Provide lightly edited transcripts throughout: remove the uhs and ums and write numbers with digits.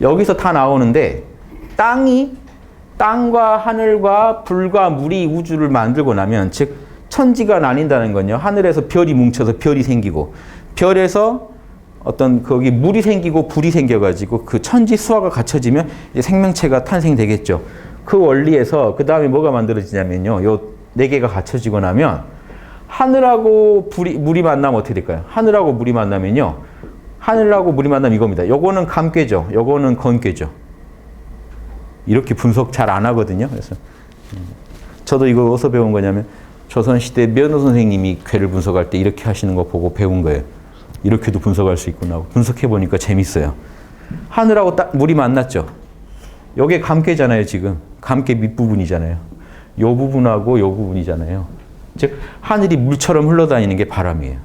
여기서 다 나오는데 땅과 하늘과 불과 물이 우주를 만들고 나면 즉 천지가 나뉜다는 건요. 하늘에서 별이 뭉쳐서 별이 생기고 별에서 어떤 거기 물이 생기고 불이 생겨가지고 그 천지 수화가 갖춰지면 이제 생명체가 탄생되겠죠. 그 원리에서 그 다음에 뭐가 만들어지냐면요. 요 네 개가 갖춰지고 나면 하늘하고 물이 만나면 어떻게 될까요? 하늘하고 물이 만나면요. 하늘하고 물이 만나면 이겁니다. 요거는 감괴죠. 요거는 건괴죠. 이렇게 분석 잘 안 하거든요. 그래서 저도 이거 어디서 배운 거냐면 조선시대 면호 선생님이 괴를 분석할 때 이렇게 하시는 거 보고 배운 거예요. 이렇게도 분석할 수 있구나 하고 분석해 보니까 재밌어요. 하늘하고 물이 만났죠. 요게 감괴잖아요. 지금 감괴 밑부분이잖아요. 요 부분하고 요 부분이잖아요. 즉 하늘이 물처럼 흘러다니는 게 바람이에요.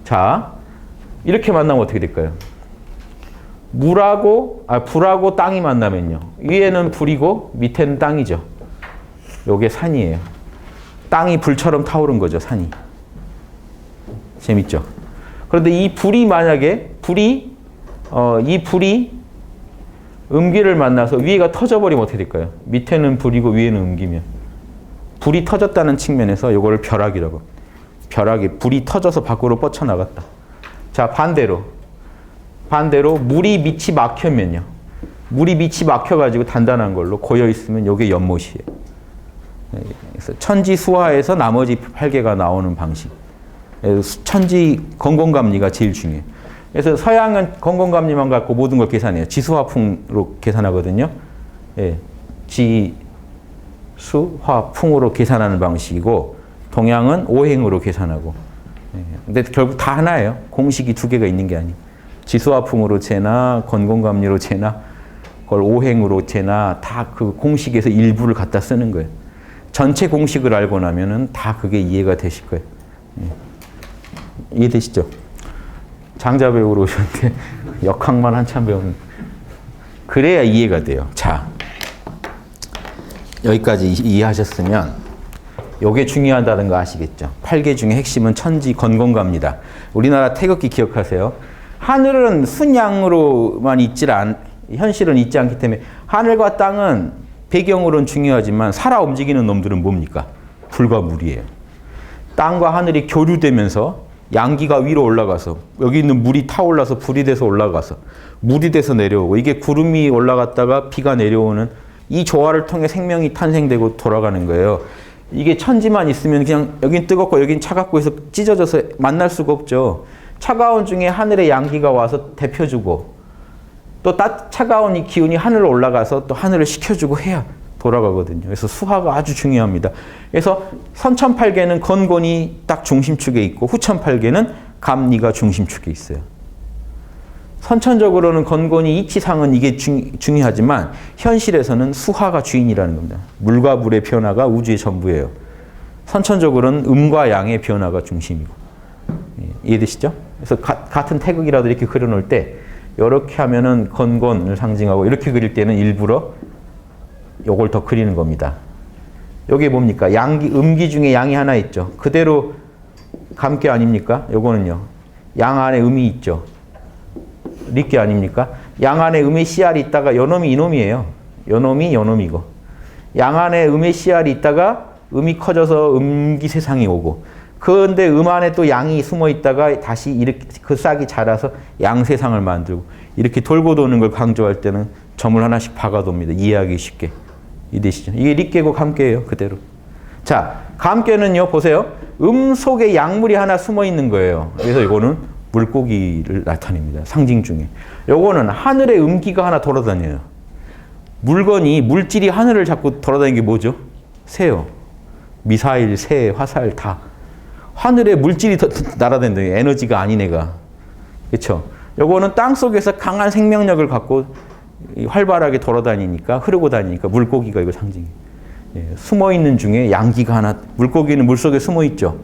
자, 이렇게 만나면 어떻게 될까요? 불하고 땅이 만나면요. 위에는 불이고 밑에는 땅이죠. 요게 산이에요. 땅이 불처럼 타오른 거죠, 산이. 재밌죠? 그런데 이 불이 만약에 이 불이 음기를 만나서 위에가 터져버리면 어떻게 될까요? 밑에는 불이고 위에는 음기면. 불이 터졌다는 측면에서 요거를 벼락이라고. 벼락이 불이 터져서 밖으로 뻗쳐나갔다. 자, 반대로 물이 밑이 막히면요. 물이 밑이 막혀가지고 단단한 걸로 고여있으면 요게 연못이에요. 그래서 천지수화에서 나머지 8개가 나오는 방식. 천지 건공감리가 제일 중요해요. 그래서 서양은 건공감리만 갖고 모든 걸 계산해요. 지수화풍으로 계산하거든요. 예, 지수화풍으로 계산하는 방식이고 동양은 오행으로 계산하고. 예, 근데 결국 다 하나예요. 공식이 두 개가 있는 게 아니에요. 지수화풍으로 재나 건공감리로 재나 그걸 오행으로 재나 다 그 공식에서 일부를 갖다 쓰는 거예요. 전체 공식을 알고 나면은 다 그게 이해가 되실 거예요. 예. 이해되시죠? 장자 배우러 오셨는데 역학만 한참 배우는 그래야 이해가 돼요. 자, 여기까지 이해하셨으면 요게 중요하다는 거 아시겠죠? 8개 중에 핵심은 천지 건공가입니다. 우리나라 태극기 기억하세요? 하늘은 순양으로만 현실은 있지 않기 때문에 하늘과 땅은 배경으로는 중요하지만 살아 움직이는 놈들은 뭡니까? 불과 물이에요. 땅과 하늘이 교류되면서 양기가 위로 올라가서 여기 있는 물이 타올라서 불이 돼서 올라가서 물이 돼서 내려오고 이게 구름이 올라갔다가 비가 내려오는 이 조화를 통해 생명이 탄생되고 돌아가는 거예요. 이게 천지만 있으면 그냥 여긴 뜨겁고 여긴 차갑고 해서 찢어져서 만날 수가 없죠. 차가운 중에 하늘의 양기가 와서 데펴주고 또 차가운 이 기운이 하늘로 올라가서 또 하늘을 식혀주고 해야 돌아가거든요. 그래서 수화가 아주 중요합니다. 그래서 선천팔계는 건곤이 딱 중심축에 있고 후천팔계는 감리가 중심축에 있어요. 선천적으로는 건곤이 이치상은 이게 중요하지만 현실에서는 수화가 주인이라는 겁니다. 물과 물의 변화가 우주의 전부예요. 선천적으로는 음과 양의 변화가 중심이고. 이해되시죠? 그래서 같은 태극이라도 이렇게 그려놓을 때 이렇게 하면은 건곤을 상징하고 이렇게 그릴 때는 일부러 요걸 더 그리는 겁니다. 요게 뭡니까? 음기 중에 양이 하나 있죠. 그대로 감기 아닙니까? 요거는요. 양 안에 음이 있죠. 리끼 아닙니까? 양 안에 음의 씨알이 있다가 요놈이 이놈이에요. 요놈이 요놈이고. 양 안에 음의 씨알이 있다가 음이 커져서 음기 세상이 오고. 그런데 음 안에 또 양이 숨어 있다가 다시 이렇게 그 싹이 자라서 양 세상을 만들고 이렇게 돌고 도는 걸 강조할 때는 점을 하나씩 박아둡니다. 이해하기 쉽게. 이해되시죠? 이게 리끼고 감깨예요. 그대로. 자, 감깨는요. 보세요. 음 속에 약물이 하나 숨어 있는 거예요. 그래서 이거는 물고기를 나타냅니다. 상징 중에. 요거는 하늘에 음기가 하나 돌아다녀요. 물질이 하늘을 자꾸 돌아다니는 게 뭐죠? 새요. 미사일, 새, 화살 다. 하늘에 물질이 날아다닌다. 에너지가 아닌 애가. 그렇죠? 요거는 땅 속에서 강한 생명력을 갖고 활발하게 돌아다니니까 흐르고 다니니까 물고기가 이거 상징이에요. 예, 숨어있는 중에 양기가 하나, 물고기는 물속에 숨어있죠.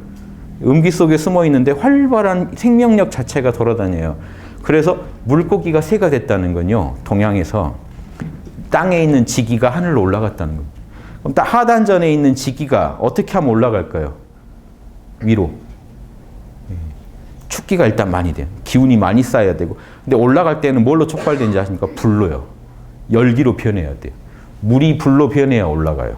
음기 속에 숨어있는데 활발한 생명력 자체가 돌아다녀요. 그래서 물고기가 새가 됐다는 건요. 동양에서 땅에 있는 지기가 하늘로 올라갔다는 겁니다. 그럼 하단전에 있는 지기가 어떻게 하면 올라갈까요? 위로. 춥기가 일단 많이 돼요. 기운이 많이 쌓여야 되고. 근데 올라갈 때는 뭘로 촉발되는지 아십니까? 불로요. 열기로 변해야 돼요. 물이 불로 변해야 올라가요.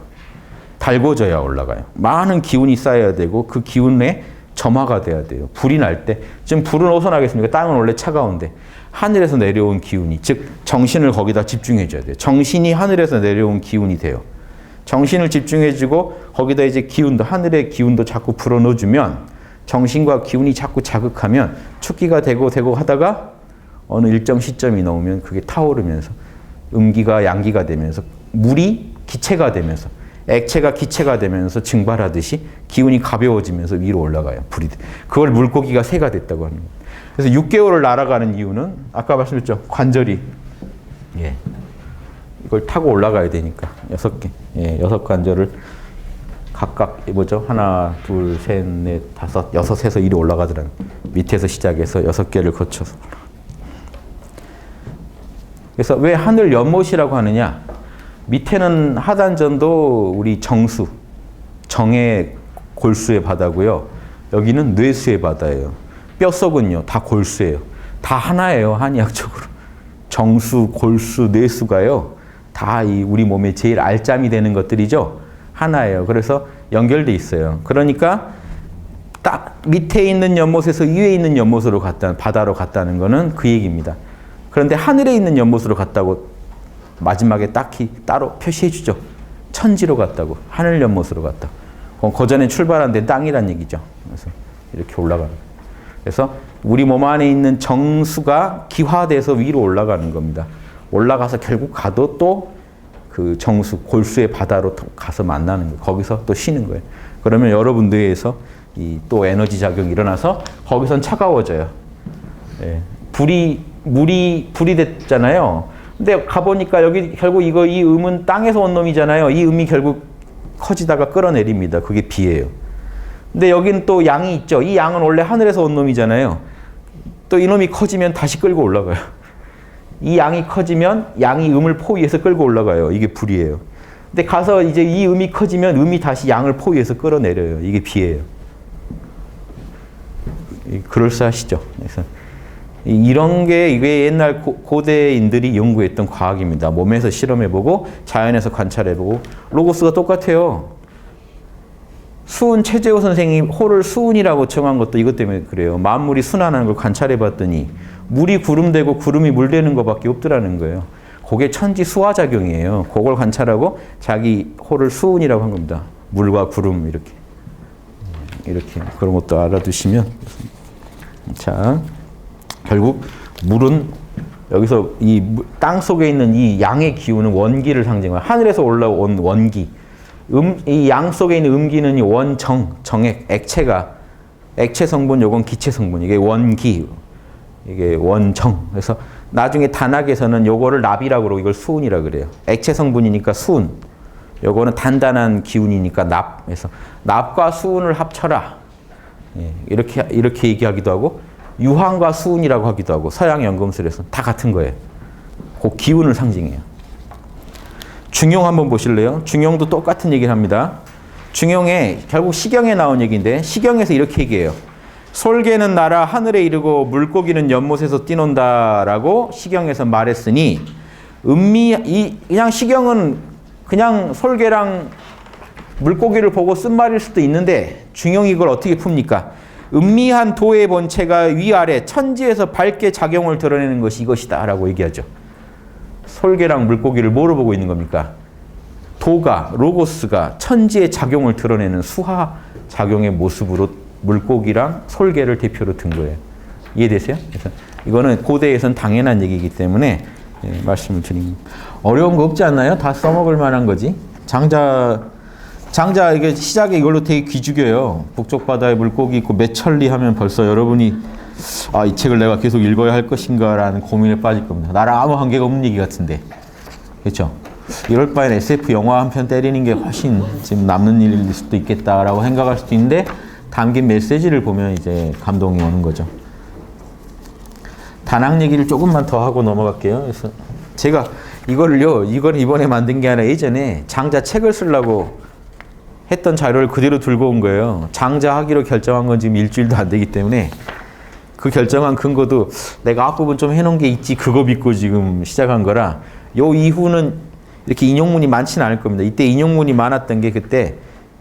달궈져야 올라가요. 많은 기운이 쌓여야 되고 그 기운에 점화가 돼야 돼요. 불이 날 때. 지금 불은 어디서 나겠습니까? 땅은 원래 차가운데. 하늘에서 내려온 기운이, 즉 정신을 거기다 집중해 줘야 돼요. 정신이 하늘에서 내려온 기운이 돼요. 정신을 집중해주고 거기다 이제 기운도, 하늘의 기운도 자꾸 불어넣어주면, 정신과 기운이 자꾸 자극하면 춥기가 되고 하다가 어느 일정 시점이 넘으면 그게 타오르면서 음기가 양기가 되면서 물이 기체가 되면서, 액체가 기체가 되면서 증발하듯이 기운이 가벼워지면서 위로 올라가요. 불이. 그걸 물고기가 새가 됐다고 하는 거예요. 그래서 6개월을 날아가는 이유는 아까 말씀드렸죠. 관절이. 예. 이걸 타고 올라가야 되니까 6개. 예, 6관절을 각각 뭐죠? 하나, 둘, 셋, 넷, 다섯, 여섯에서 이리 올라가더라고요. 밑에서 시작해서 6개를 거쳐서. 그래서 왜 하늘 연못이라고 하느냐? 밑에는 하단전도 우리 정수, 정의 골수의 바다고요. 여기는 뇌수의 바다예요. 뼛속은요, 다 골수예요. 다 하나예요, 한의학적으로. 정수, 골수, 뇌수가요, 다 이 우리 몸에 제일 알짬이 되는 것들이죠. 하나예요. 그래서 연결돼 있어요. 그러니까 딱 밑에 있는 연못에서 위에 있는 연못으로 갔다, 바다로 갔다는 거는 그 얘기입니다. 그런데 하늘에 있는 연못으로 갔다고 마지막에 딱히 따로 표시해 주죠. 천지로 갔다고, 하늘 연못으로 갔다고. 그 전에 출발한 데 땅이란 얘기죠. 그래서 이렇게 올라가는 거예요. 그래서 우리 몸 안에 있는 정수가 기화돼서 위로 올라가는 겁니다. 올라가서 결국 가도 또 그 정수, 골수의 바다로 가서 만나는 거예요. 거기서 또 쉬는 거예요. 그러면 여러분 뇌에서 이 또 에너지 작용이 일어나서 거기선 차가워져요. 예. 물이 불이 됐잖아요. 근데 가보니까 여기 결국 이 음은 땅에서 온 놈이잖아요. 이 음이 결국 커지다가 끌어내립니다. 그게 비예요. 근데 여기는 또 양이 있죠. 이 양은 원래 하늘에서 온 놈이잖아요. 또 이놈이 커지면 다시 끌고 올라가요. 이 양이 커지면 양이 음을 포위해서 끌고 올라가요. 이게 불이에요. 근데 가서 이제 이 음이 커지면 음이 다시 양을 포위해서 끌어내려요. 이게 비예요. 그럴싸하시죠? 그래서 이런 게 이게 옛날 고대인들이 연구했던 과학입니다. 몸에서 실험해보고 자연에서 관찰해보고. 로고스가 똑같아요. 수은 최재호 선생님 호를 수은이라고 정한 것도 이것 때문에 그래요. 만물이 순환하는 걸 관찰해봤더니 물이 구름 되고 구름이 물 되는 것밖에 없더라는 거예요. 그게 천지 수화작용이에요. 그걸 관찰하고 자기 호를 수은이라고 한 겁니다. 물과 구름 이렇게 그런 것도 알아두시면. 자, 결국 물은 여기서 이 땅 속에 있는 이 양의 기운은 원기를 상징해요. 하늘에서 올라온 원기. 이 양 속에 있는 음기는 이 원정, 정액, 액체 성분, 요건 기체 성분. 이게 원기, 이게 원정. 그래서 나중에 단학에서는 요거를 납이라고 그러고 이걸 수운이라고 그래요. 액체 성분이니까 수운. 요거는 단단한 기운이니까 납. 그래서 납과 수운을 합쳐라. 예, 이렇게 얘기하기도 하고, 유황과 수운이라고 하기도 하고, 서양 연금술에서는 다 같은 거예요. 그 기운을 상징해요. 중용 한번 보실래요? 중용도 똑같은 얘기를 합니다. 중용에 결국 시경에 나온 얘기인데, 시경에서 이렇게 얘기해요. 솔개는 날아 하늘에 이르고 물고기는 연못에서 뛰논다라고 시경에서 말했으니, 그냥 시경은 그냥 솔개랑 물고기를 보고 쓴 말일 수도 있는데, 중용이 이걸 어떻게 풉니까? 음미한 도의 본체가 위아래 천지에서 밝게 작용을 드러내는 것이 이것이다 라고 얘기하죠. 솔개랑 물고기를 뭐로 보고 있는 겁니까? 도가, 로고스가 천지의 작용을 드러내는 수화 작용의 모습으로 물고기랑 솔개를 대표로 든 거예요. 이해되세요? 그래서 이거는 고대에선 당연한 얘기이기 때문에 말씀을 드립니다. 어려운 거 없지 않나요? 다 써먹을 만한 거지. 장자 이게 시작에 이걸로 되게 기죽여요. 북쪽 바다에 물고기 있고 매천리 하면 벌써 여러분이 이 책을 내가 계속 읽어야 할 것인가라는 고민에 빠질 겁니다. 나랑 아무 관계가 없는 얘기 같은데. 그렇죠? 이럴 바엔 SF 영화 한 편 때리는 게 훨씬 지금 남는 일일 수도 있겠다라고 생각할 수도 있는데, 담긴 메시지를 보면 이제 감동이 오는 거죠. 단학 얘기를 조금만 더 하고 넘어갈게요. 그래서 제가 이걸 이번에 만든 게 아니라 예전에 장자 책을 쓰려고 했던 자료를 그대로 들고 온 거예요. 장자 하기로 결정한 건 지금 일주일도 안 되기 때문에 그 결정한 근거도 내가 앞부분 좀 해놓은 게 있지 그거 믿고 지금 시작한 거라 요 이후는 이렇게 인용문이 많지는 않을 겁니다. 이때 인용문이 많았던 게 그때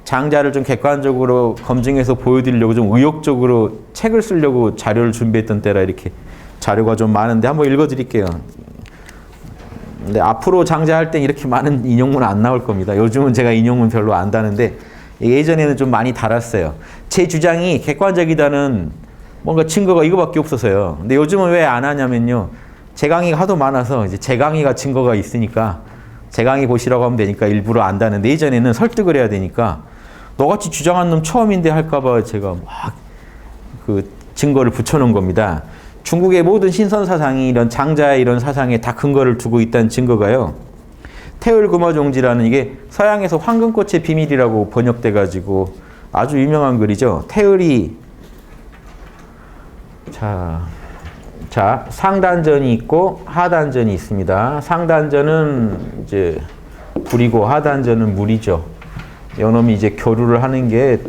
장자를 좀 객관적으로 검증해서 보여드리려고 좀 의욕적으로 책을 쓰려고 자료를 준비했던 때라 이렇게 자료가 좀 많은데 한번 읽어드릴게요. 근데 앞으로 장자할 땐 이렇게 많은 인용문은 안 나올 겁니다. 요즘은 제가 인용문 별로 안 다는데 예전에는 좀 많이 달았어요. 제 주장이 객관적이다는 뭔가 증거가 이거밖에 없어서요. 근데 요즘은 왜 안 하냐면요. 제 강의가 하도 많아서 이제 제 강의가 증거가 있으니까 제 강의 보시라고 하면 되니까 일부러 안 다는데 예전에는 설득을 해야 되니까 너같이 주장한 놈 처음인데 할까봐 제가 막 그 증거를 붙여놓은 겁니다. 중국의 모든 신선 사상이 이런 장자의 이런 사상에 다 근거를 두고 있다는 증거가요. 태을금어종지라는 이게 서양에서 황금꽃의 비밀이라고 번역돼가지고 아주 유명한 글이죠. 태을이 자 상단전이 있고 하단전이 있습니다. 상단전은 이제 불이고 하단전은 물이죠. 요놈이 이제 교류를 하는 게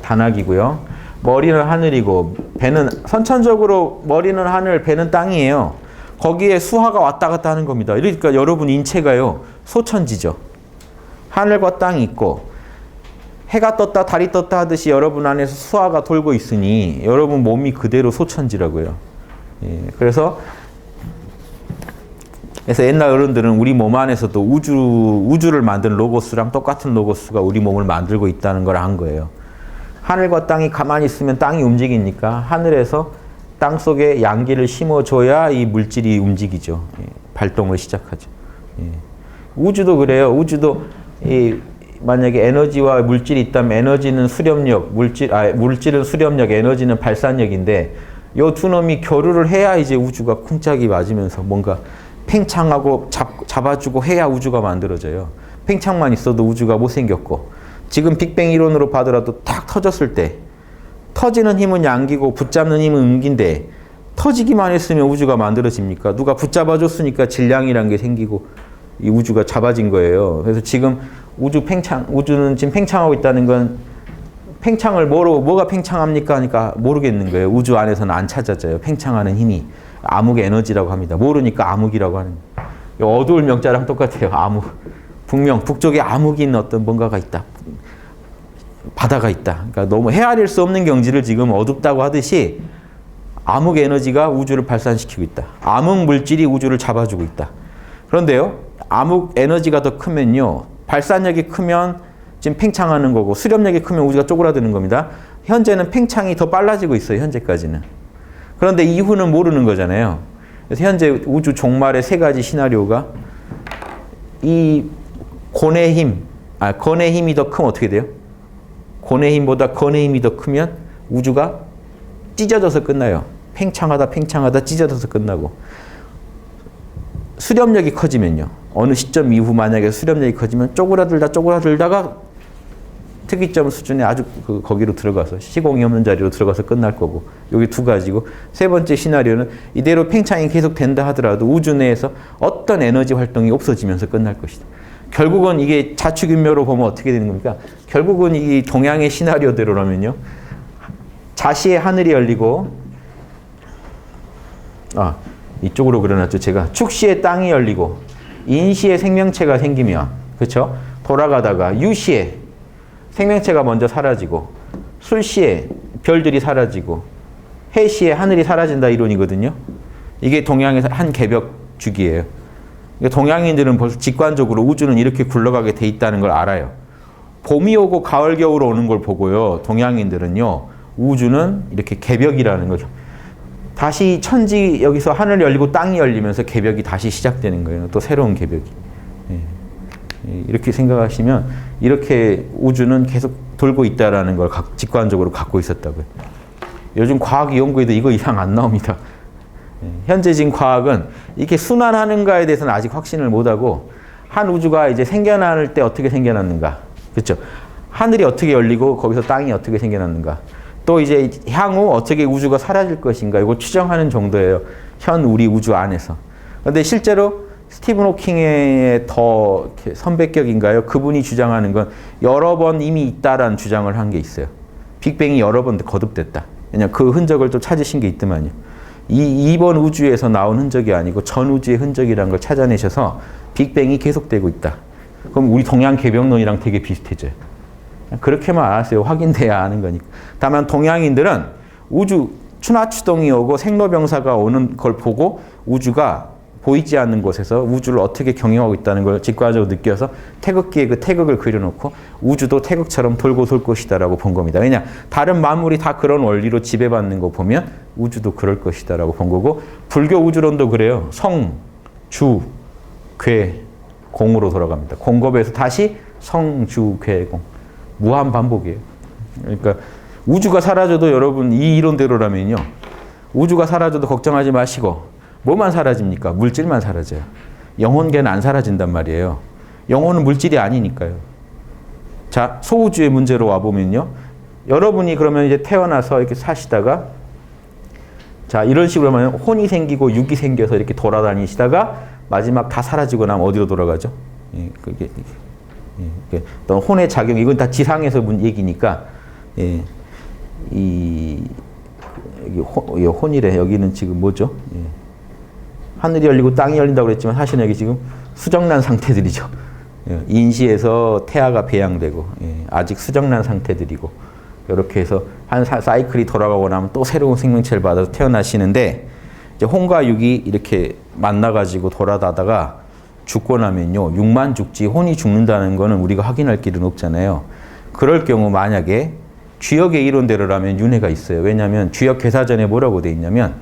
단학이고요. 머리는 하늘이고 배는 선천적으로 머리는 하늘, 배는 땅이에요. 거기에 수하가 왔다 갔다 하는 겁니다. 그러니까 여러분 인체가요. 소천지죠. 하늘과 땅이 있고 해가 떴다 달이 떴다 하듯이 여러분 안에서 수하가 돌고 있으니 여러분 몸이 그대로 소천지라고요. 예, 그래서 옛날 어른들은 우리 몸 안에서도 우주를 만든 로고스랑 똑같은 로고스가 우리 몸을 만들고 있다는 걸 안 거예요. 하늘과 땅이 가만히 있으면 땅이 움직이니까 하늘에서 땅 속에 양기를 심어줘야 이 물질이 움직이죠. 예, 발동을 시작하죠. 예. 우주도 그래요. 우주도 만약에 에너지와 물질이 있다면 에너지는 수렴력, 물질은 수렴력, 에너지는 발산력인데 이 두 놈이 교류를 해야 이제 우주가 쿵짝이 맞으면서 뭔가 팽창하고 잡아주고 해야 우주가 만들어져요. 팽창만 있어도 우주가 못생겼고 지금 빅뱅 이론으로 봐더라도 탁 터졌을 때 터지는 힘은 양기고 붙잡는 힘은 음기인데 터지기만 했으면 우주가 만들어집니까? 누가 붙잡아줬으니까 질량이란 게 생기고 이 우주가 잡아진 거예요. 그래서 지금 우주는 지금 팽창하고 있다는 건 팽창을 뭐가 팽창합니까? 하니까 모르겠는 거예요. 우주 안에서는 안 찾아져요. 팽창하는 힘이. 암흑 에너지라고 합니다. 모르니까 암흑이라고 하는 거예요. 어두울 명자랑 똑같아요. 암흑. 분명 북쪽에 암흑인 어떤 뭔가가 있다. 바다가 있다. 그러니까 너무 헤아릴 수 없는 경지를 지금 어둡다고 하듯이 암흑 에너지가 우주를 발산시키고 있다. 암흑 물질이 우주를 잡아주고 있다. 그런데요. 암흑 에너지가 더 크면요. 발산력이 크면 지금 팽창하는 거고 수렴력이 크면 우주가 쪼그라드는 겁니다. 현재는 팽창이 더 빨라지고 있어요. 현재까지는. 그런데 이후는 모르는 거잖아요. 그래서 현재 우주 종말의 세 가지 시나리오가 이 권의 힘이 더 크면 어떻게 돼요? 권의 힘보다 건의 힘이 더 크면 우주가 찢어져서 끝나요. 팽창하다 찢어져서 끝나고. 수렴력이 커지면요. 어느 시점 이후 만약에 수렴력이 커지면 쪼그라들다가 특이점 수준에 아주 거기로 들어가서 시공이 없는 자리로 들어가서 끝날 거고. 여기 두 가지고. 세 번째 시나리오는 이대로 팽창이 계속 된다 하더라도 우주 내에서 어떤 에너지 활동이 없어지면서 끝날 것이다. 결국은 이게 자축인묘로 보면 어떻게 되는 겁니까? 결국은 이 동양의 시나리오대로라면요. 자시의 하늘이 열리고 이쪽으로 그려놨죠. 제가 축시의 땅이 열리고 인시의 생명체가 생기면 그렇죠? 돌아가다가 유시에 생명체가 먼저 사라지고 술시에 별들이 사라지고 해시에 하늘이 사라진다 이론이거든요. 이게 동양에서 한 개벽 주기예요. 동양인들은 벌써 직관적으로 우주는 이렇게 굴러가게 돼 있다는 걸 알아요. 봄이 오고 가을, 겨울 오는 걸 보고요. 동양인들은요. 우주는 이렇게 개벽이라는 거죠. 다시 천지 여기서 하늘 열리고 땅이 열리면서 개벽이 다시 시작되는 거예요. 또 새로운 개벽이. 이렇게 생각하시면 이렇게 우주는 계속 돌고 있다는 걸 직관적으로 갖고 있었다고요. 요즘 과학 연구에도 이거 이상 안 나옵니다. 현재 지금 과학은 이렇게 순환하는가에 대해서는 아직 확신을 못하고 한 우주가 이제 생겨날 때 어떻게 생겨났는가. 그렇죠? 하늘이 어떻게 열리고 거기서 땅이 어떻게 생겨났는가. 또 이제 향후 어떻게 우주가 사라질 것인가. 이거 추정하는 정도예요. 현 우리 우주 안에서. 그런데 실제로 스티븐 호킹의 더 선배격인가요? 그분이 주장하는 건 여러 번 이미 있다라는 주장을 한 게 있어요. 빅뱅이 여러 번 거듭됐다. 그냥 그 흔적을 또 찾으신 게 있더만요. 이번 우주에서 나온 흔적이 아니고 전 우주의 흔적이라는 걸 찾아내셔서 빅뱅이 계속되고 있다. 그럼 우리 동양 개벽론이랑 되게 비슷해져요. 그렇게만 알았어요. 확인돼야 아는 거니까. 다만 동양인들은 우주 추나추동이 오고 생로병사가 오는 걸 보고 우주가 보이지 않는 곳에서 우주를 어떻게 경영하고 있다는 걸 직관적으로 느껴서 태극기에 그 태극을 그려놓고 우주도 태극처럼 돌고 돌 것이다라고 본 겁니다. 왜냐? 다른 만물이 다 그런 원리로 지배받는 거 보면 우주도 그럴 것이다라고 본 거고 불교 우주론도 그래요. 성, 주, 괴, 공으로 돌아갑니다. 공겁에서 다시 성, 주, 괴, 공. 무한 반복이에요. 그러니까 우주가 사라져도 여러분 이 이론대로라면요. 우주가 사라져도 걱정하지 마시고 뭐만 사라집니까? 물질만 사라져요. 영혼계는 안 사라진단 말이에요. 영혼은 물질이 아니니까요. 자, 소우주의 문제로 와보면요. 여러분이 그러면 이제 태어나서 이렇게 사시다가 자, 이런 식으로 하면 혼이 생기고 육이 생겨서 이렇게 돌아다니시다가 마지막 다 사라지고 나면 어디로 돌아가죠? 예, 그게 또 혼의 작용, 이건 다 지상에서 얘기니까 예, 여기 혼이래. 여기는 지금 뭐죠? 예. 하늘이 열리고 땅이 열린다고 그랬지만 사실은 여기 지금 수정난 상태들이죠. 예. 인시에서 태아가 배양되고 예. 아직 수정난 상태들이고 이렇게 해서 한 사이클이 돌아가고 나면 또 새로운 생명체를 받아서 태어나시는데 이제 혼과 육이 이렇게 만나가지고 돌아다다가 죽고 나면요. 육만 죽지 혼이 죽는다는 거는 우리가 확인할 길은 없잖아요. 그럴 경우 만약에 주역의 이론대로라면 윤회가 있어요. 왜냐하면 주역 괴사전에 뭐라고 돼 있냐면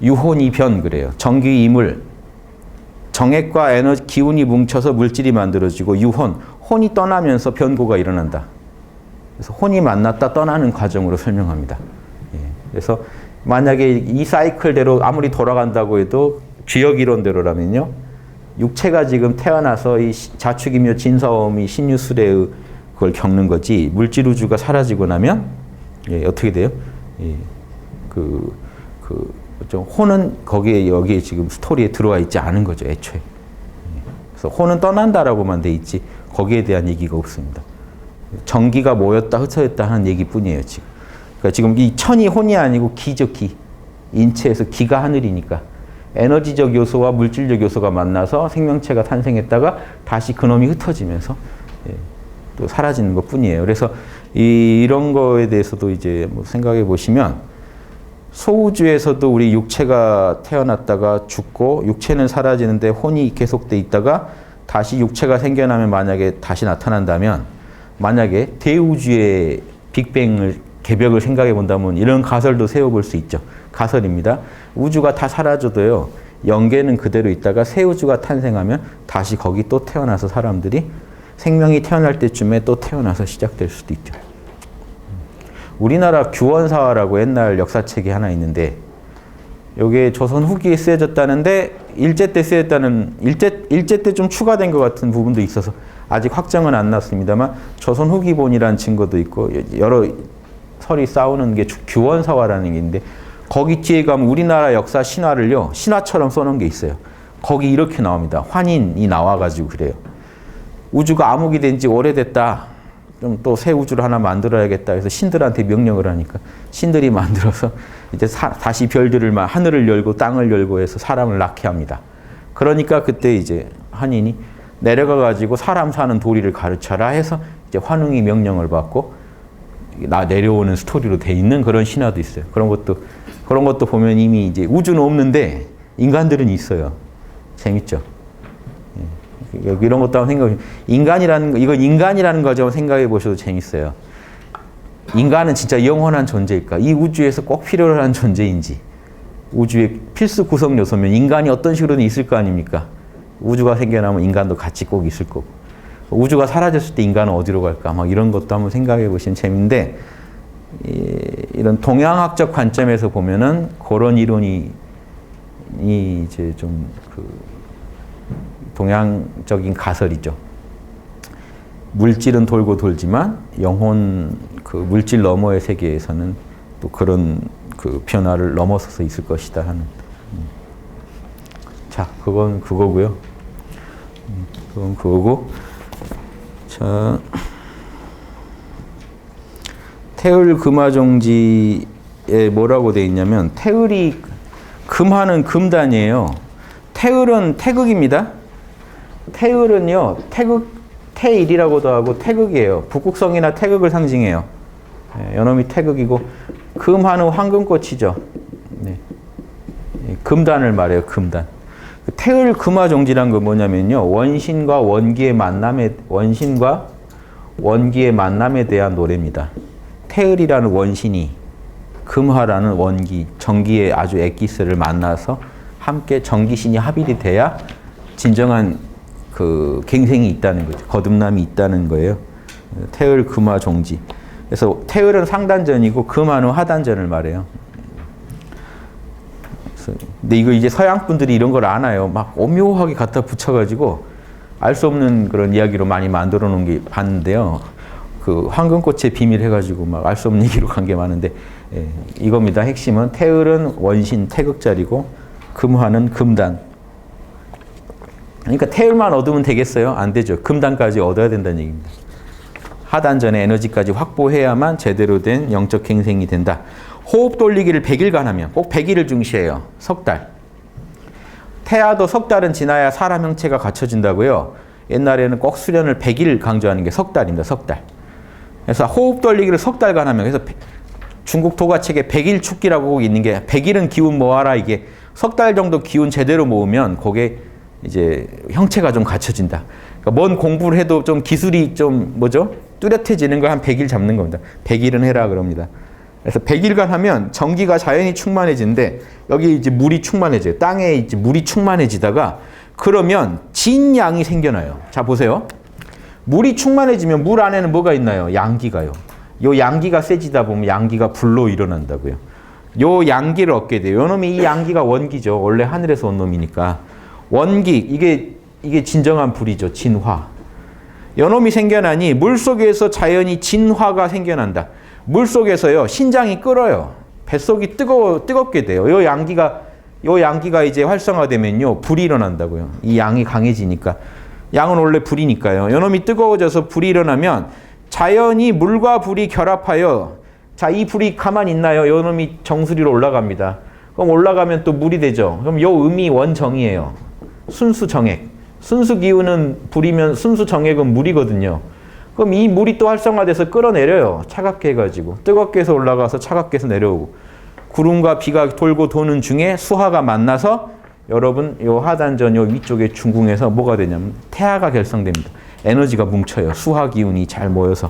유혼이변 그래요. 정기 이물, 정액과 에너지, 기운이 뭉쳐서 물질이 만들어지고 유혼, 혼이 떠나면서 변고가 일어난다. 그래서 혼이 만났다 떠나는 과정으로 설명합니다. 예. 그래서 만약에 이 사이클대로 아무리 돌아간다고 해도 주역 이론대로라면요. 육체가 지금 태어나서 이 자축이며 진사오미 신유술의 그걸 겪는 거지 물질 우주가 사라지고 나면 예, 어떻게 돼요? 예, 좀 혼은 거기에 여기에 지금 스토리에 들어와 있지 않은 거죠 애초에. 그래서 혼은 떠난다라고만 돼 있지 거기에 대한 얘기가 없습니다. 전기가 모였다 흩어졌다 하는 얘기뿐이에요 지금. 그러니까 지금 이 천이 혼이 아니고 기죠 기. 인체에서 기가 하늘이니까 에너지적 요소와 물질적 요소가 만나서 생명체가 탄생했다가 다시 그놈이 흩어지면서 예, 또 사라지는 것뿐이에요. 그래서 이런 거에 대해서도 이제 뭐 생각해 보시면 소우주에서도 우리 육체가 태어났다가 죽고 육체는 사라지는데 혼이 계속돼 있다가 다시 육체가 생겨나면 만약에 다시 나타난다면 만약에 대우주의 빅뱅을 개벽을 생각해 본다면 이런 가설도 세워볼 수 있죠. 가설입니다. 우주가 다 사라져도요. 영계는 그대로 있다가 새 우주가 탄생하면 다시 거기 또 태어나서 사람들이 생명이 태어날 때쯤에 또 태어나서 시작될 수도 있죠. 우리나라 규원사화라고 옛날 역사책이 하나 있는데 이게 조선 후기에 쓰여졌다는데 일제 때 쓰였다는 일제 때 좀 추가된 것 같은 부분도 있어서 아직 확정은 안 났습니다만 조선 후기본이라는 증거도 있고 여러 설이 싸우는 게 규원사화라는 게 있는데 거기 뒤에 가면 우리나라 역사 신화를요 신화처럼 써놓은 게 있어요. 거기 이렇게 나옵니다. 환인이 나와가지고 그래요. 우주가 암흑이 된 지 오래됐다. 좀 또 새 우주를 하나 만들어야겠다 해서 신들한테 명령을 하니까 신들이 만들어서 이제 다시 별들을 하늘을 열고 땅을 열고 해서 사람을 낳게 합니다. 그러니까 그때 이제 한인이 내려가 가지고 사람 사는 도리를 가르쳐라 해서 이제 환웅이 명령을 받고 내려오는 스토리로 돼 있는 그런 신화도 있어요. 그런 것도 보면 이미 이제 우주는 없는데 인간들은 있어요. 재밌죠? 이런 것도 한번 생각해. 이건 인간이라는 거죠. 생각해 보셔도 재밌어요. 인간은 진짜 영원한 존재일까? 이 우주에서 꼭 필요로 하는 존재인지. 우주의 필수 구성 요소면 인간이 어떤 식으로든 있을 거 아닙니까? 우주가 생겨나면 인간도 같이 꼭 있을 거고. 우주가 사라졌을 때 인간은 어디로 갈까? 막 이런 것도 한번 생각해 보시면 재밌는데, 이런 동양학적 관점에서 보면은 그런 이론이 이제 좀 동양적인 가설이죠. 물질은 돌고 돌지만 영혼 물질 너머의 세계에서는 또 그런 변화를 넘어서서 있을 것이다 하는. 자, 그건 그거고요. 그건 그거고. 자, 태을 금화종지 뭐라고 돼 있냐면 태을이 금화는 금단이에요. 태을은 태극입니다. 태을은요 태일이라고도 하고 태극이에요. 북극성이나 태극을 상징해요. 연엄이 태극이고 금화는 황금꽃이죠. 네. 금단을 말해요. 금단. 태을 금화종지란 건 뭐냐면요. 원신과 원기의 만남에 대한 노래입니다. 태을이라는 원신이 금화라는 원기, 정기의 아주 엑기스를 만나서 함께 정기신이 합일이 돼야 진정한 그 갱생이 있다는 거죠. 거듭남이 있다는 거예요. 태을 금화 종지. 그래서 태을은 상단전이고 금화는 하단전을 말해요. 근데 이거 이제 서양 분들이 이런 걸 아나요. 막 오묘하게 갖다 붙여가지고 알 수 없는 그런 이야기로 많이 만들어 놓은 게 봤는데요. 그 황금꽃의 비밀 해가지고 막 알 수 없는 얘기로 간 게 많은데 이겁니다. 핵심은 태을은 원신 태극자리고 금화는 금단. 그러니까 태을만 얻으면 되겠어요? 안 되죠. 금단까지 얻어야 된다는 얘기입니다. 하단전의 에너지까지 확보해야만 제대로 된 영적 갱생이 된다. 호흡 돌리기를 100일간 하면 꼭 100일을 중시해요. 석 달. 태아도 석 달은 지나야 사람 형체가 갖춰진다고요. 옛날에는 꼭 수련을 100일 강조하는 게 석 달입니다. 석 달. 그래서 호흡 돌리기를 석 달간 하면 그래서 중국 도가책에 100일 축기라고 있는 게 100일은 기운 모아라 이게 석 달 정도 기운 제대로 모으면 그게 이제 형체가 좀 갖춰진다. 그러니까 뭔 공부를 해도 좀 기술이 좀 뭐죠? 뚜렷해지는 걸 한 100일 잡는 겁니다. 100일은 해라 그럽니다. 그래서 100일간 하면 전기가 자연히 충만해지는데 여기 이제 물이 충만해져요. 땅에 이제 물이 충만해지다가 그러면 진양이 생겨나요. 자 보세요. 물이 충만해지면 물 안에는 뭐가 있나요? 양기가요. 요 양기가 세지다 보면 양기가 불로 일어난다고요. 요 양기를 얻게 돼요. 요 놈이 이 양기가 원기죠. 원래 하늘에서 온 놈이니까. 원기 이게 진정한 불이죠. 진화. 요 놈이 생겨나니 물속에서 자연히 진화가 생겨난다. 물속에서요 신장이 끓어요. 뱃속이 뜨겁게 돼요. 요 양기가 이제 활성화되면요 불이 일어난다고요. 이 양이 강해지니까. 양은 원래 불이니까요. 요 놈이 뜨거워져서 불이 일어나면 자연히 물과 불이 결합하여 자, 이 불이 가만히 있나요? 요 놈이 정수리로 올라갑니다. 그럼 올라가면 또 물이 되죠. 그럼 요 음이 원정이에요. 순수 정액. 순수 기운은 불이면 순수 정액은 물이거든요. 그럼 이 물이 또 활성화돼서 끌어내려요. 차갑게 해가지고. 뜨겁게 해서 올라가서 차갑게 해서 내려오고. 구름과 비가 돌고 도는 중에 수화가 만나서 여러분 요 하단전 요 위쪽에 중궁에서 뭐가 되냐면 태아가 결성됩니다. 에너지가 뭉쳐요. 수화 기운이 잘 모여서.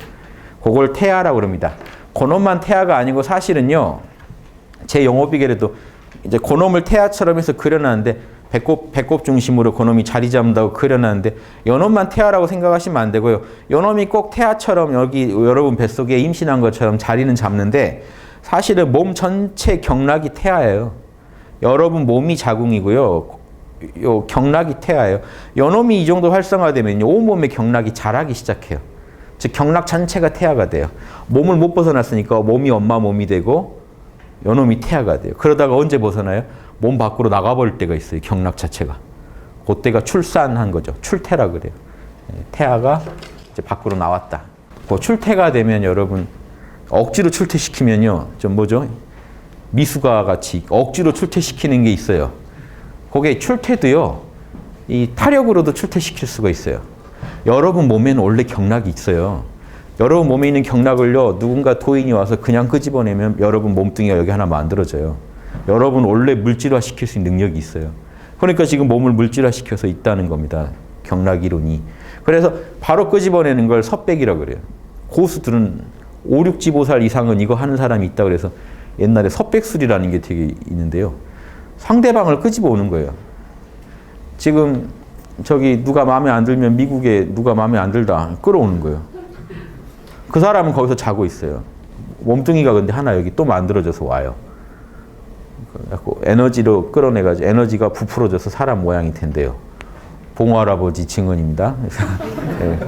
그걸 태아라고 그럽니다. 그놈만 태아가 아니고 사실은요. 제 영업비결에도 이제 그놈을 태아처럼 해서 그려놨는데 배꼽 중심으로 그놈이 자리 잡는다고 그려놨는데 요놈만 태아라고 생각하시면 안 되고요. 요놈이 꼭 태아처럼 여기 여러분 뱃속에 임신한 것처럼 자리는 잡는데 사실은 몸 전체 경락이 태아예요. 여러분 몸이 자궁이고요. 요 경락이 태아예요. 요놈이 이 정도 활성화되면 온몸의 경락이 자라기 시작해요. 즉 경락 전체가 태아가 돼요. 몸을 못 벗어났으니까 몸이 엄마 몸이 되고 요놈이 태아가 돼요. 그러다가 언제 벗어나요? 몸 밖으로 나가버릴 때가 있어요. 경락 자체가. 그때가 출산한 거죠. 출태라 그래요. 태아가 이제 밖으로 나왔다. 그 출태가 되면 여러분 억지로 출태시키면요. 좀 뭐죠? 미숙아 같이 억지로 출태시키는 게 있어요. 그게 출태도요. 이 타력으로도 출태시킬 수가 있어요. 여러분 몸에는 원래 경락이 있어요. 여러분 몸에 있는 경락을요. 누군가 도인이 와서 그냥 끄집어내면 여러분 몸뚱이가 여기 하나 만들어져요. 여러분 원래 물질화 시킬 수 있는 능력이 있어요. 그러니까 지금 몸을 물질화 시켜서 있다는 겁니다. 경락 이론이. 그래서 바로 끄집어내는 걸 섭백이라고 그래요. 고수들은 5, 6지보살 이상은 이거 하는 사람이 있다고 그래서 옛날에 섭백술이라는 게 되게 있는데요. 상대방을 끄집어 오는 거예요. 지금 저기 누가 마음에 안 들면 미국에 누가 마음에 안 들다 끌어오는 거예요. 그 사람은 거기서 자고 있어요. 몸뚱이가 근데 하나 여기 또 만들어져서 와요. 에너지로 끌어내가지고 에너지가 부풀어져서 사람 모양이 된대요. 봉할아버지 증언입니다. 네.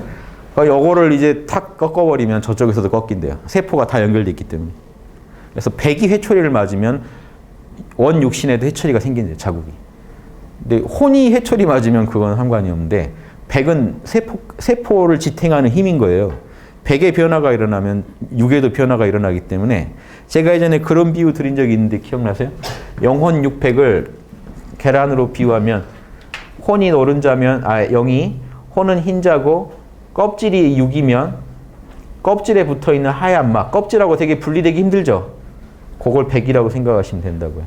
요거를 이제 탁 꺾어버리면 저쪽에서도 꺾인대요. 세포가 다 연결돼 있기 때문에. 그래서 백이 회초리를 맞으면 원 육신에도 회초리가 생긴대요. 자국이. 근데 혼이 회초리 맞으면 그건 상관이 없는데 백은 세포를 지탱하는 힘인 거예요. 백의 변화가 일어나면 육에도 변화가 일어나기 때문에 제가 예전에 그런 비유 드린 적이 있는데 기억나세요? 영혼 육백을 계란으로 비유하면 혼이 노른자면 영이 혼은 흰자고 껍질이 육이면 껍질에 붙어있는 하얀 막 껍질하고 되게 분리되기 힘들죠. 그걸 백이라고 생각하시면 된다고요.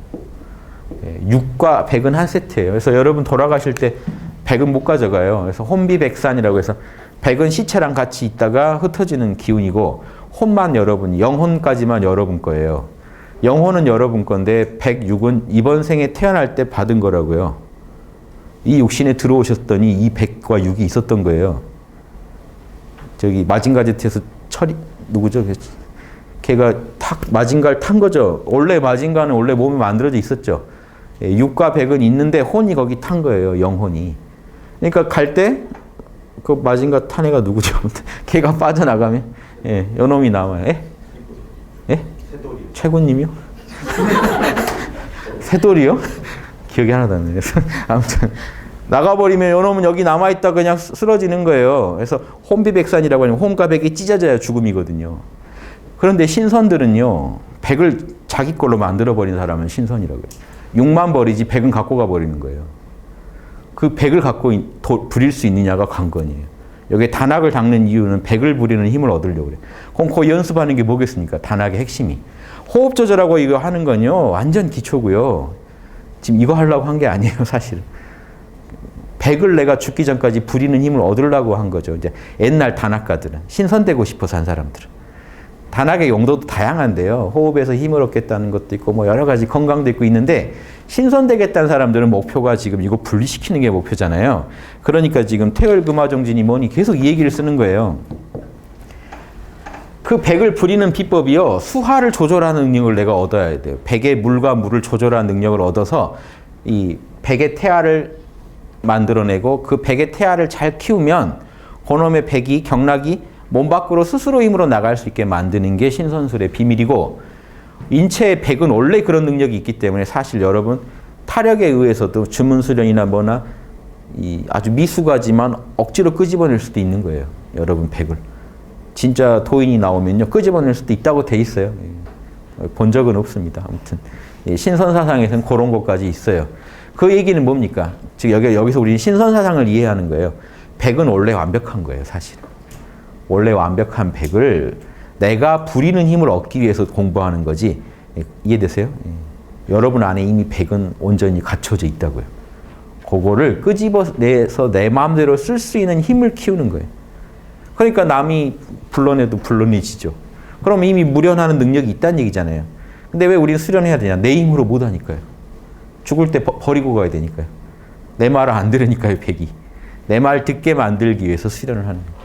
육과 백은 한 세트예요. 그래서 여러분 돌아가실 때 백은 못 가져가요. 그래서 혼비백산이라고 해서 백은 시체랑 같이 있다가 흩어지는 기운이고 혼만 여러분, 영혼까지만 여러분 거예요. 영혼은 여러분 건데 백육은 이번 생에 태어날 때 받은 거라고요. 이 육신에 들어오셨더니 이 백과 육이 있었던 거예요. 저기 마징가 Z에서 누구죠? 걔가 마징가를 탄 거죠. 원래 마징가는 원래 몸에 만들어져 있었죠. 육과 백은 있는데 혼이 거기 탄 거예요. 영혼이. 그러니까 갈 때 그 마징가 탄 애가 누구죠? 걔가 빠져나가면 요놈이 나와요. 최군님이요? 새돌이요? 기억이 하나도 안 나요. 아무튼 나가버리면 요놈은 여기 남아있다 그냥 쓰러지는 거예요. 그래서 혼비백산이라고 하면 혼과 백이 찢어져야 죽음이거든요. 그런데 신선들은요. 백을 자기 걸로 만들어버린 사람은 신선이라고 해요. 육만 버리지 백은 갖고 가버리는 거예요. 그 백을 갖고 부릴 수 있느냐가 관건이에요. 여기에 단학을 닦는 이유는 백을 부리는 힘을 얻으려고 그래요. 그럼 그 연습하는 게 뭐겠습니까? 단학의 핵심이. 호흡 조절하고 이거 하는 건요. 완전 기초고요. 지금 이거 하려고 한 게 아니에요. 사실은. 백을 내가 죽기 전까지 부리는 힘을 얻으려고 한 거죠. 이제 옛날 단학가들은. 신선되고 싶어서 한 사람들은. 단학의 용도도 다양한데요. 호흡에서 힘을 얻겠다는 것도 있고 뭐 여러 가지 건강도 있고 있는데 신선되겠다는 사람들은 목표가 지금 이거 분리시키는 게 목표잖아요. 그러니까 지금 태열금화정진이 뭐니 계속 이 얘기를 쓰는 거예요. 그 백을 부리는 비법이요. 수하를 조절하는 능력을 내가 얻어야 돼요. 백의 물과 물을 조절하는 능력을 얻어서 이 백의 태아를 만들어내고 그 백의 태아를 잘 키우면 그놈의 백이 경락이 몸 밖으로 스스로 힘으로 나갈 수 있게 만드는 게 신선술의 비밀이고 인체의 백은 원래 그런 능력이 있기 때문에 사실 여러분 타력에 의해서도 주문수련이나 뭐나 이 아주 미숙하지만 억지로 끄집어낼 수도 있는 거예요. 여러분 백을. 진짜 도인이 나오면요. 끄집어낼 수도 있다고 돼 있어요. 본 적은 없습니다. 아무튼 신선사상에서는 그런 것까지 있어요. 그 얘기는 뭡니까? 즉 여기서 우리 신선사상을 이해하는 거예요. 백은 원래 완벽한 거예요. 사실은. 원래 완벽한 백을 내가 부리는 힘을 얻기 위해서 공부하는 거지. 이해되세요? 여러분 안에 이미 백은 온전히 갖춰져 있다고요. 그거를 끄집어내서 내 마음대로 쓸 수 있는 힘을 키우는 거예요. 그러니까 남이 불러내도 불러내지죠. 그럼 이미 무련하는 능력이 있다는 얘기잖아요. 근데 왜 우리는 수련해야 되냐? 내 힘으로 못 하니까요. 죽을 때 버리고 가야 되니까요. 내 말을 안 들으니까요, 백이. 내 말 듣게 만들기 위해서 수련을 하는 거예요.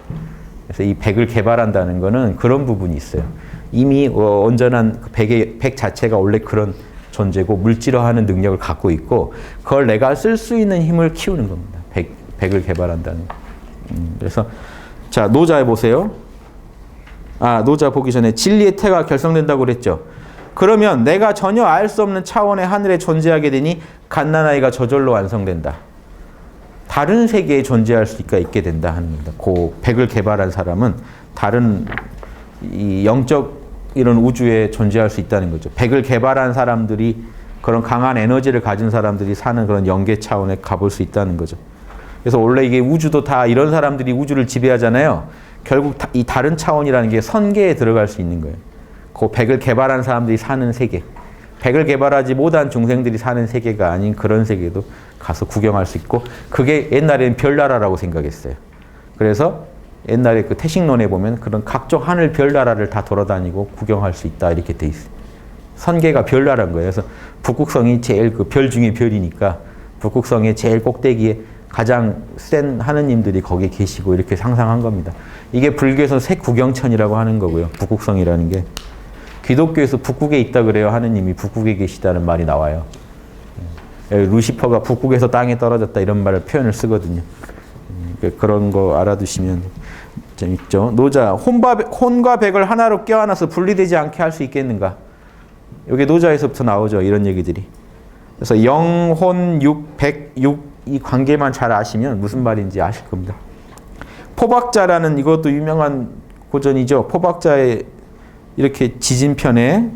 그래서 이 백을 개발한다는 거는 그런 부분이 있어요. 이미 온전한 백 자체가 원래 그런 존재고 물질화하는 능력을 갖고 있고 그걸 내가 쓸 수 있는 힘을 키우는 겁니다. 백을 개발한다는 거. 그래서 자 노자 해보세요. 노자 보기 전에 진리의 태가 결성된다고 그랬죠. 그러면 내가 전혀 알 수 없는 차원의 하늘에 존재하게 되니 갓난아이가 저절로 완성된다. 다른 세계에 존재할 수가 있게 된다 하는 겁니다. 그 백을 개발한 사람은 다른 이 영적 이런 우주에 존재할 수 있다는 거죠. 백을 개발한 사람들이 그런 강한 에너지를 가진 사람들이 사는 그런 영계 차원에 가볼 수 있다는 거죠. 그래서 원래 이게 우주도 다 이런 사람들이 우주를 지배하잖아요. 결국 이 다른 차원이라는 게 선계에 들어갈 수 있는 거예요. 그 백을 개발한 사람들이 사는 세계. 백을 개발하지 못한 중생들이 사는 세계가 아닌 그런 세계도 가서 구경할 수 있고 그게 옛날에는 별나라라고 생각했어요. 그래서 옛날에 그 태식론에 보면 그런 각종 하늘 별나라를 다 돌아다니고 구경할 수 있다 이렇게 돼 있어요. 선계가 별나라인 거예요. 그래서 북극성이 제일 그 별 중에 별이니까 북극성의 제일 꼭대기에 가장 센 하느님들이 거기에 계시고 이렇게 상상한 겁니다. 이게 불교에서 색구경천이라고 하는 거고요. 북극성이라는 게. 기독교에서 북극에 있다 그래요. 하느님이 북극에 계시다는 말이 나와요. 루시퍼가 북극에서 땅에 떨어졌다 이런 말을 표현을 쓰거든요. 그런 거 알아두시면 재밌죠. 노자, 혼과 백을 하나로 껴안아서 분리되지 않게 할 수 있겠는가? 이게 노자에서부터 나오죠. 이런 얘기들이. 그래서 영, 혼, 육, 백, 육 이 관계만 잘 아시면 무슨 말인지 아실 겁니다. 포박자라는 이것도 유명한 고전이죠. 포박자의 이렇게 지진편에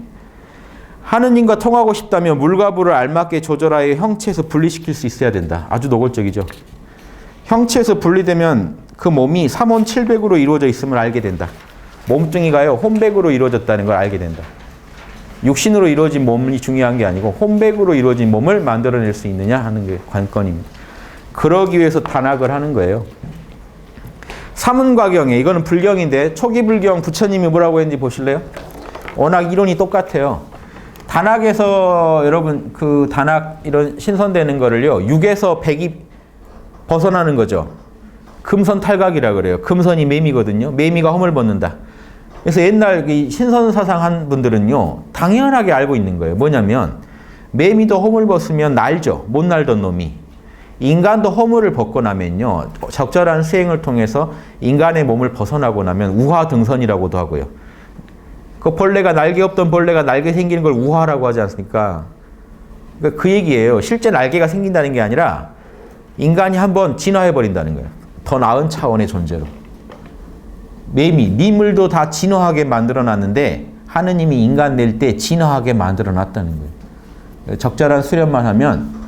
하느님과 통하고 싶다면 물과 불을 알맞게 조절하여 형체에서 분리시킬 수 있어야 된다. 아주 노골적이죠. 형체에서 분리되면 그 몸이 삼원 7백으로 이루어져 있음을 알게 된다. 몸뚱이가요, 혼백으로 이루어졌다는 걸 알게 된다. 육신으로 이루어진 몸이 중요한 게 아니고 혼백으로 이루어진 몸을 만들어낼 수 있느냐 하는 게 관건입니다. 그러기 위해서 단학을 하는 거예요. 사문과경에, 이거는 불경인데 초기 불경 부처님이 뭐라고 했는지 보실래요? 워낙 이론이 똑같아요. 단학에서 여러분 그 단학 이런 신선되는 거를요, 6에서 100이 벗어나는 거죠. 금선 탈각이라 그래요. 금선이 매미거든요. 매미가 허물 벗는다. 그래서 옛날 신선 사상한 분들은요, 당연하게 알고 있는 거예요. 뭐냐면 매미도 허물 벗으면 날죠. 못 날던 놈이. 인간도 허물을 벗고 나면요, 적절한 수행을 통해서 인간의 몸을 벗어나고 나면 우화등선이라고도 하고요. 그 벌레가 날개 없던 벌레가 날개 생기는 걸 우화라고 하지 않습니까? 그러니까 그 얘기예요. 실제 날개가 생긴다는 게 아니라 인간이 한번 진화해버린다는 거예요. 더 나은 차원의 존재로. 매미, 미물도 다 진화하게 만들어놨는데 하느님이 인간 낼 때 진화하게 만들어놨다는 거예요. 적절한 수련만 하면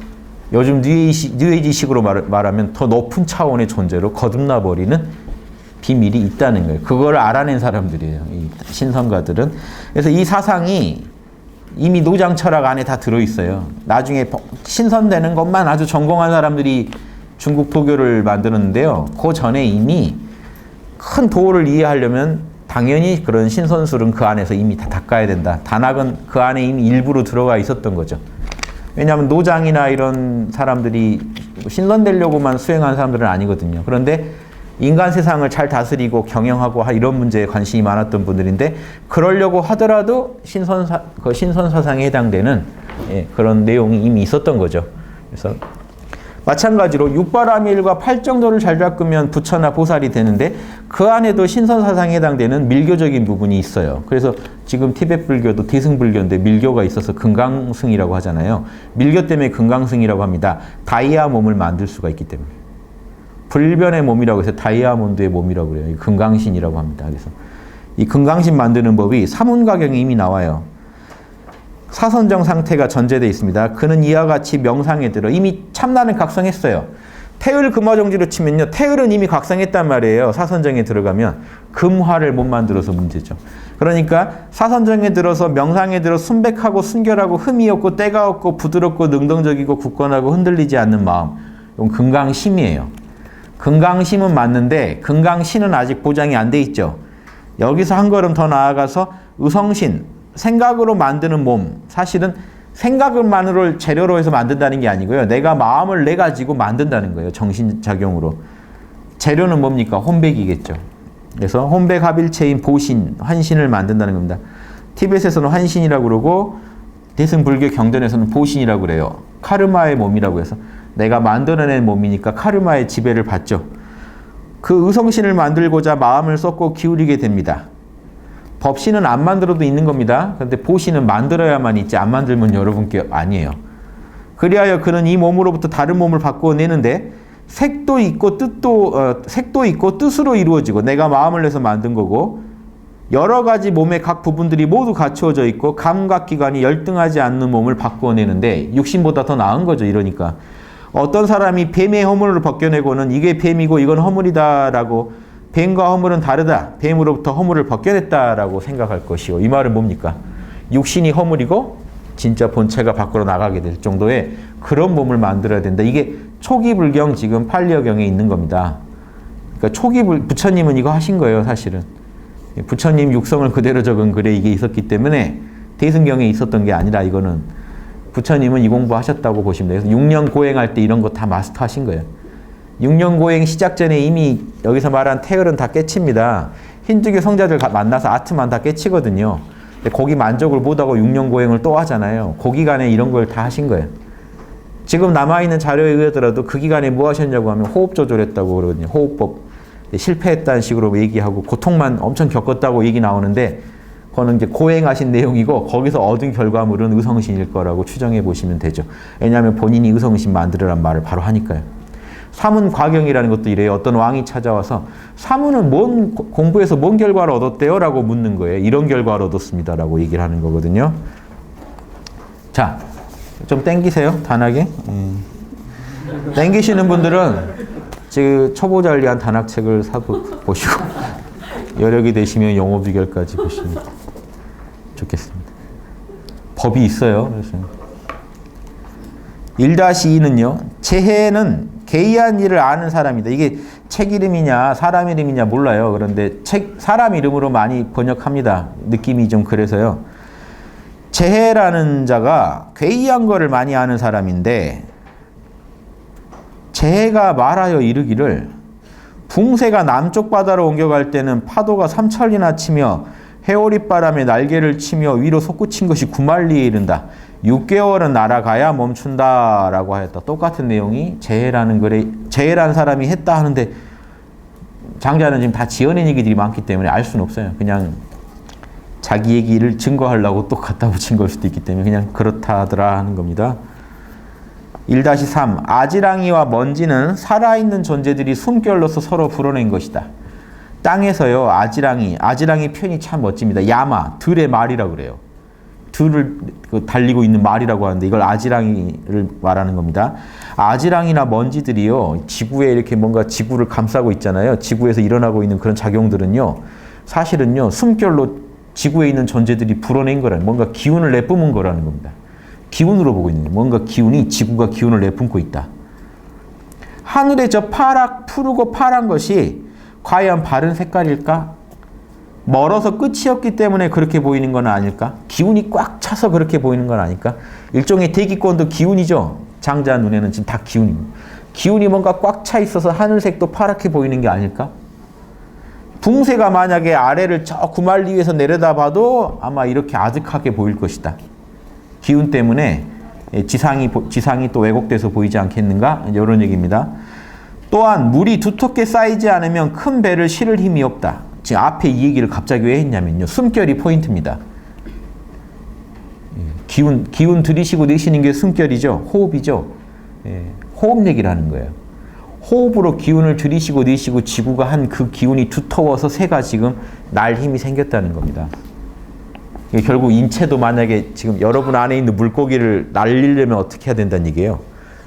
요즘 뉴에이지식으로 말하면 더 높은 차원의 존재로 거듭나버리는 비밀이 있다는 거예요. 그걸 알아낸 사람들이에요. 이 신선가들은. 그래서 이 사상이 이미 노장 철학 안에 다 들어있어요. 나중에 신선되는 것만 아주 전공한 사람들이 중국 도교를 만드는데요. 그 전에 이미 큰 도를 이해하려면 당연히 그런 신선술은 그 안에서 이미 다 닦아야 된다. 단학은 그 안에 이미 일부러 들어가 있었던 거죠. 왜냐하면 노장이나 이런 사람들이 신선되려고만 수행한 사람들은 아니거든요. 그런데 인간 세상을 잘 다스리고 경영하고 이런 문제에 관심이 많았던 분들인데, 그러려고 하더라도 신선 사상에 해당되는 그런 내용이 이미 있었던 거죠. 그래서 마찬가지로 육바라밀과 팔정도를 잘 닦으면 부처나 보살이 되는데 그 안에도 신선 사상에 해당되는 밀교적인 부분이 있어요. 그래서 지금 티베트 불교도 대승불교인데 밀교가 있어서 금강승이라고 하잖아요. 밀교 때문에 금강승이라고 합니다. 다이아 몸을 만들 수가 있기 때문에. 불변의 몸이라고 해서 다이아몬드의 몸이라고 그래요. 금강신이라고 합니다. 그래서 이 금강신 만드는 법이 사문가경에 이미 나와요. 사선정 상태가 전제되어 있습니다. 그는 이와 같이 명상에 들어 이미 참나는 각성했어요. 태을 금화정지로 치면요, 태을은 이미 각성했단 말이에요. 사선정에 들어가면 금화를 못 만들어서 문제죠. 그러니까 사선정에 들어서 명상에 들어 순백하고 순결하고 흠이 없고 때가 없고 부드럽고 능동적이고 굳건하고 흔들리지 않는 마음, 이건 금강심이에요. 금강심은 맞는데 금강신은 아직 보장이 안 돼 있죠. 여기서 한 걸음 더 나아가서 의성신, 생각으로 만드는 몸, 사실은 생각만으로 재료로 해서 만든다는 게 아니고요. 내가 마음을 내 가지고 만든다는 거예요. 정신작용으로. 재료는 뭡니까? 혼백이겠죠. 그래서 혼백합일체인 보신, 환신을 만든다는 겁니다. 티벳에서는 환신이라고 그러고 대승불교 경전에서는 보신이라고 그래요. 카르마의 몸이라고 해서 내가 만들어낸 몸이니까 카르마의 지배를 받죠. 그 의성신을 만들고자 마음을 쏟고 기울이게 됩니다. 법신은 안 만들어도 있는 겁니다. 그런데 보신은 만들어야만 있지 안 만들면 여러분께 아니에요. 그리하여 그는 이 몸으로부터 다른 몸을 바꾸어내는데 색도 있고 뜻으로 이루어지고 내가 마음을 내서 만든 거고 여러 가지 몸의 각 부분들이 모두 갖추어져 있고 감각기관이 열등하지 않는 몸을 바꾸어내는데 육신보다 더 나은 거죠. 이러니까 어떤 사람이 뱀의 허물을 벗겨내고는 이게 뱀이고 이건 허물이다라고 뱀과 허물은 다르다. 뱀으로부터 허물을 벗겨냈다라고 생각할 것이요. 이 말은 뭡니까? 육신이 허물이고 진짜 본체가 밖으로 나가게 될 정도의 그런 몸을 만들어야 된다. 이게 초기 불경 지금 팔리어경에 있는 겁니다. 그러니까 초기 부처님은 이거 하신 거예요, 사실은. 부처님 육성을 그대로 적은 글에 이게 있었기 때문에 대승경에 있었던 게 아니라 이거는 부처님은 이 공부하셨다고 보시면 돼요. 6년 고행할 때 이런 거 다 마스터하신 거예요. 6년 고행 시작 전에 이미 여기서 말한 태을은 다 깨칩니다. 힌두교 성자들 만나서 아트만 다 깨치거든요. 근데 거기 만족을 못하고 6년 고행을 또 하잖아요. 그 기간에 이런 걸 다 하신 거예요. 지금 남아있는 자료에 의하더라도 그 기간에 뭐 하셨냐고 하면 호흡 조절했다고 그러거든요. 호흡법. 실패했다는 식으로 얘기하고 고통만 엄청 겪었다고 얘기 나오는데 그거는 이제 고행하신 내용이고 거기서 얻은 결과물은 의성신일 거라고 추정해 보시면 되죠. 왜냐하면 본인이 의성신 만들으란 말을 바로 하니까요. 사문과경이라는 것도 이래요. 어떤 왕이 찾아와서 사문은 공부해서 뭔 결과를 얻었대요? 라고 묻는 거예요. 이런 결과를 얻었습니다. 라고 얘기를 하는 거거든요. 자, 좀 땡기세요. 단학에. 땡기시는 분들은 지금 초보자를 위한 단학책을 사도 보시고 여력이 되시면 영어 비결까지 보시면 좋겠습니다. 법이 있어요. 그래서 1-2는요. 재해는 개의한 일을 아는 사람이다. 이게 책 이름이냐 사람 이름이냐 몰라요. 그런데 사람 이름으로 많이 번역합니다. 느낌이 좀 그래서요. 재해라는 자가 괴이한 거를 많이 아는 사람인데 재해가 말하여 이르기를 붕새가 남쪽 바다로 옮겨갈 때는 파도가 삼천리나 치며 해오릿바람에 날개를 치며 위로 솟구친 것이 9만리에 이른다. 6개월은 날아가야 멈춘다 라고 하였다. 똑같은 내용이 재해라는 글에 재해라는 사람이 했다 하는데 장자는 지금 다 지어낸 얘기들이 많기 때문에 알 수는 없어요. 그냥 자기 얘기를 증거하려고 또 갖다 붙인 걸 수도 있기 때문에 그냥 그렇다더라 하는 겁니다. 1-3 아지랑이와 먼지는 살아있는 존재들이 숨결로서 서로 불어낸 것이다. 땅에서요 아지랑이 표현이 참 멋집니다. 야마, 들의 말이라고 그래요. 들을 달리고 있는 말이라고 하는데 이걸 아지랑이를 말하는 겁니다. 아지랑이나 먼지들이요 지구에 이렇게 뭔가 지구를 감싸고 있잖아요. 지구에서 일어나고 있는 그런 작용들은요 사실은요 숨결로 지구에 있는 존재들이 불어낸 거라는 뭔가 기운을 내뿜은 거라는 겁니다. 기운으로 보고 있는 거예요. 뭔가 기운이 지구가 기운을 내뿜고 있다. 하늘에 저 푸르고 파란 것이 과연 바른 색깔일까? 멀어서 끝이 없기 때문에 그렇게 보이는 건 아닐까? 기운이 꽉 차서 그렇게 보이는 건 아닐까? 일종의 대기권도 기운이죠. 장자 눈에는 지금 다 기운입니다. 기운이 뭔가 꽉 차 있어서 하늘색도 파랗게 보이는 게 아닐까? 붕새가 만약에 아래를 저 구말리 위에서 내려다봐도 아마 이렇게 아득하게 보일 것이다. 기운 때문에 지상이 또 왜곡돼서 보이지 않겠는가? 이런 얘기입니다. 또한 물이 두텁게 쌓이지 않으면 큰 배를 실을 힘이 없다. 지금 앞에 이 얘기를 갑자기 왜 했냐면요. 숨결이 포인트입니다. 기운 들이쉬고 내쉬는 게 숨결이죠. 호흡이죠. 호흡 얘기를 하는 거예요. 호흡으로 기운을 들이쉬고 내쉬고 지구가 한 그 기운이 두터워서 새가 지금 날 힘이 생겼다는 겁니다. 결국 인체도 만약에 지금 여러분 안에 있는 물고기를 날리려면 어떻게 해야 된다는 얘기예요.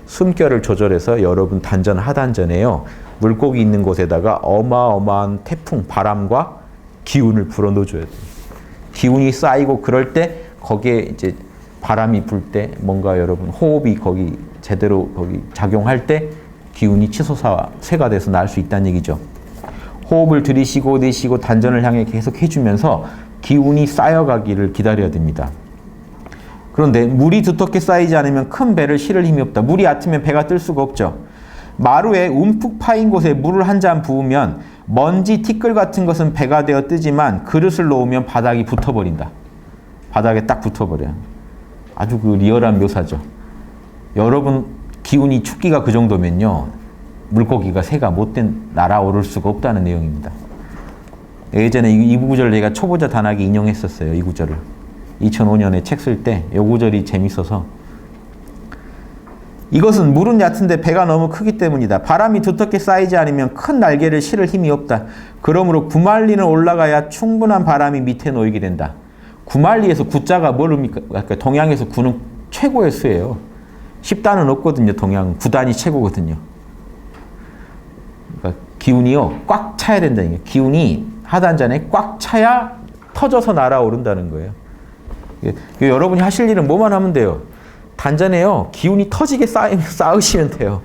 숨결을 조절해서 여러분 단전 하단전에요. 물고기 있는 곳에다가 어마어마한 태풍, 바람과 기운을 불어넣어줘야 돼요. 기운이 쌓이고 그럴 때 거기에 이제 바람이 불 때 뭔가 여러분 호흡이 거기 제대로 거기 작용할 때 기운이 치솟아새가 돼서 날 수 있다는 얘기죠. 호흡을 들이쉬고 내쉬고 단전을 향해 계속 해주면서 기운이 쌓여가기를 기다려야 됩니다. 그런데 물이 두텁게 쌓이지 않으면 큰 배를 실을 힘이 없다. 물이 얕으면 배가 뜰 수가 없죠. 마루에 움푹 파인 곳에 물을 한 잔 부으면 먼지, 티끌 같은 것은 배가 되어 뜨지만 그릇을 놓으면 바닥이 붙어버린다. 바닥에 딱 붙어버려요. 아주 그 리얼한 묘사죠. 여러분 기운이 춥기가 그 정도면요. 물고기가 새가 못된 날아오를 수가 없다는 내용입니다. 예전에 이 구절을 내가 초보자 단학에 인용했었어요. 이 구절을. 2005년에 책 쓸 때 이 구절이 재밌어서 이것은 물은 얕은데 배가 너무 크기 때문이다. 바람이 두텁게 쌓이지 않으면 큰 날개를 실을 힘이 없다. 그러므로 9만리는 올라가야 충분한 바람이 밑에 놓이게 된다. 9만리에서 구자가 뭐입니까? 그러니까 동양에서 9는 최고의 수예요. 10단은 없거든요. 동양 9단이 최고거든요. 그러니까 기운이요 꽉 차야 된다는 거예요. 기운이 하단전에 꽉 차야 터져서 날아오른다는 거예요. 여러분이 하실 일은 뭐만 하면 돼요. 단전에요 기운이 터지게 쌓으시면 돼요.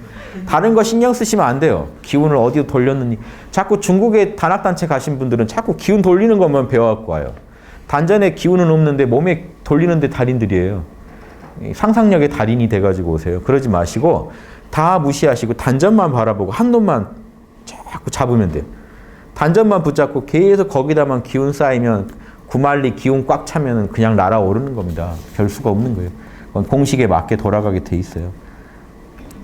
다른 거 신경 쓰시면 안 돼요. 기운을 어디로 돌렸느니. 자꾸 중국에 단학단체 가신 분들은 자꾸 기운 돌리는 것만 배워갖고 와요. 단전에 기운은 없는데 몸에 돌리는데 달인들이에요. 상상력의 달인이 돼가지고 오세요. 그러지 마시고 다 무시하시고 단전만 바라보고 한 놈만 자꾸 잡으면 돼요. 단전만 붙잡고 계속 거기다만 기운 쌓이면 9만리 기운 꽉 차면 그냥 날아오르는 겁니다. 별 수가 없는 거예요. 공식에 맞게 돌아가게 돼 있어요.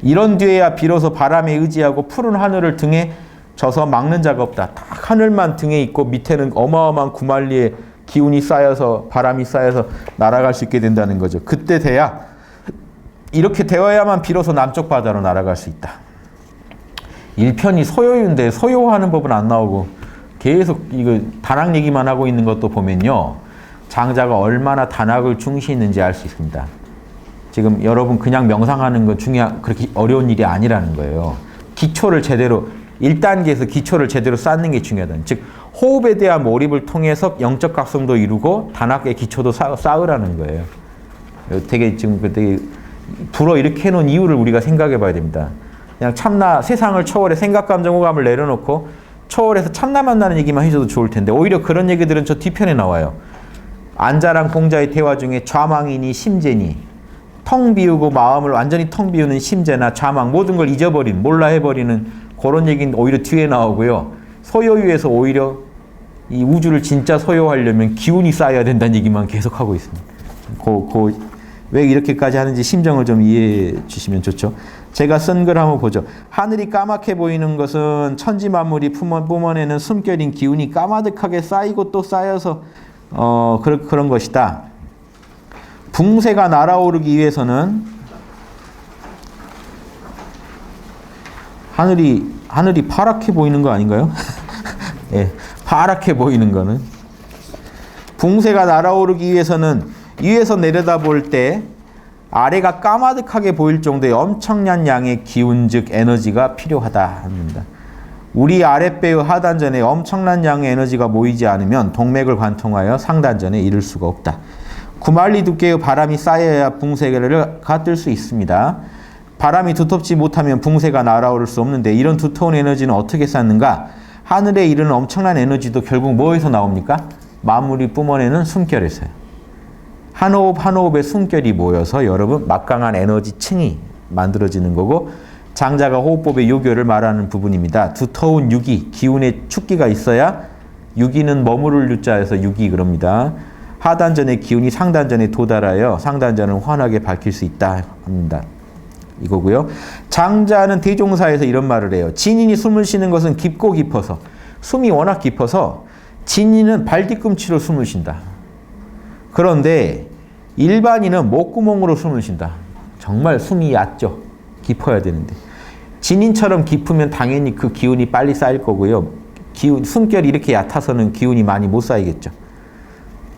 이런 뒤에야 비로소 바람에 의지하고 푸른 하늘을 등에 져서 막는 자가 없다. 딱 하늘만 등에 있고 밑에는 어마어마한 9만리의 기운이 쌓여서 바람이 쌓여서 날아갈 수 있게 된다는 거죠. 그때 돼야 이렇게 되어야만 비로소 남쪽 바다로 날아갈 수 있다. 1편이 소요인데 소요하는 법은 안 나오고 계속 이거 단학 얘기만 하고 있는 것도 보면요. 장자가 얼마나 단학을 중시했는지 알 수 있습니다. 지금 여러분 그냥 명상하는 건 그렇게 어려운 일이 아니라는 거예요. 기초를 제대로 1단계에서 기초를 제대로 쌓는 게 중요하다. 즉 호흡에 대한 몰입을 통해서 영적 각성도 이루고 단학의 기초도 쌓으라는 거예요. 되게 지금 되게 불어일으켜 놓은 이유를 우리가 생각해 봐야 됩니다. 그냥 참나 세상을 초월해 생각, 감정, 오감을 내려놓고 초월해서 참나 만나는 얘기만 해줘도 좋을 텐데 오히려 그런 얘기들은 저 뒤편에 나와요. 안자랑 공자의 대화 중에 좌망이니 심재니 텅 비우고 마음을 완전히 텅 비우는 심재나 좌망 모든 걸 잊어버린 몰라 해버리는 그런 얘기는 오히려 뒤에 나오고요. 소요유에서 오히려 이 우주를 진짜 소요하려면 기운이 쌓여야 된다는 얘기만 계속하고 있습니다. 왜 이렇게까지 하는지 심정을 좀 이해해 주시면 좋죠. 제가 쓴 글 한번 보죠. 하늘이 까맣게 보이는 것은 천지 만물이 뿜어내는 숨결인 기운이 까마득하게 쌓이고 또 쌓여서 그런 것이다. 붕세가 날아오르기 위해서는 하늘이 파랗게 보이는 거 아닌가요? 예, 파랗게 보이는 거는 붕세가 날아오르기 위해서는 위에서 내려다볼 때 아래가 까마득하게 보일 정도의 엄청난 양의 기운 즉 에너지가 필요하다 합니다. 우리 아랫배의 하단전에 엄청난 양의 에너지가 모이지 않으면 동맥을 관통하여 상단전에 이를 수가 없다. 구말리 두께의 바람이 쌓여야 붕세가 뜰 수 있습니다. 바람이 두텁지 못하면 붕세가 날아오를 수 없는데 이런 두터운 에너지는 어떻게 쌓는가? 하늘에 이르는 엄청난 에너지도 결국 뭐에서 나옵니까? 만물이 뿜어내는 숨결에서요. 한 호흡 한 호흡의 숨결이 모여서 여러분 막강한 에너지층이 만들어지는 거고 장자가 호흡법의 요결을 말하는 부분입니다. 두터운 유기, 기운의 축기가 있어야 유기는 머무를 유자에서 유기 그럽니다. 하단전의 기운이 상단전에 도달하여 상단전을 환하게 밝힐 수 있다 합니다. 이거고요. 장자는 대종사에서 이런 말을 해요. 진인이 숨을 쉬는 것은 깊고 깊어서 숨이 워낙 깊어서 진인은 발뒤꿈치로 숨을 쉰다. 그런데 일반인은 목구멍으로 숨을 쉰다. 정말 숨이 얕죠. 깊어야 되는데. 진인처럼 깊으면 당연히 그 기운이 빨리 쌓일 거고요. 숨결이 이렇게 얕아서는 기운이 많이 못 쌓이겠죠.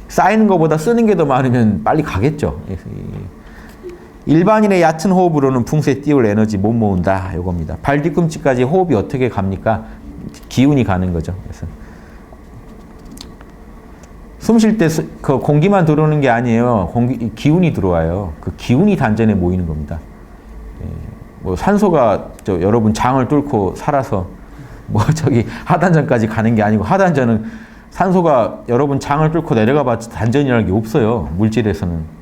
쌓이는 것보다 쓰는 게 더 많으면 빨리 가겠죠. 일반인의 얕은 호흡으로는 붕세 띄울 에너지 못 모은다. 이겁니다. 발뒤꿈치까지 호흡이 어떻게 갑니까? 기운이 가는 거죠. 그래서 숨 쉴 때 그 공기만 들어오는 게 아니에요. 기운이 들어와요. 그 기운이 단전에 모이는 겁니다. 뭐 산소가 여러분 장을 뚫고 살아서 뭐 저기 하단전까지 가는 게 아니고 하단전은 산소가 여러분 장을 뚫고 내려가 봤자 단전이라는 게 없어요. 물질에서는.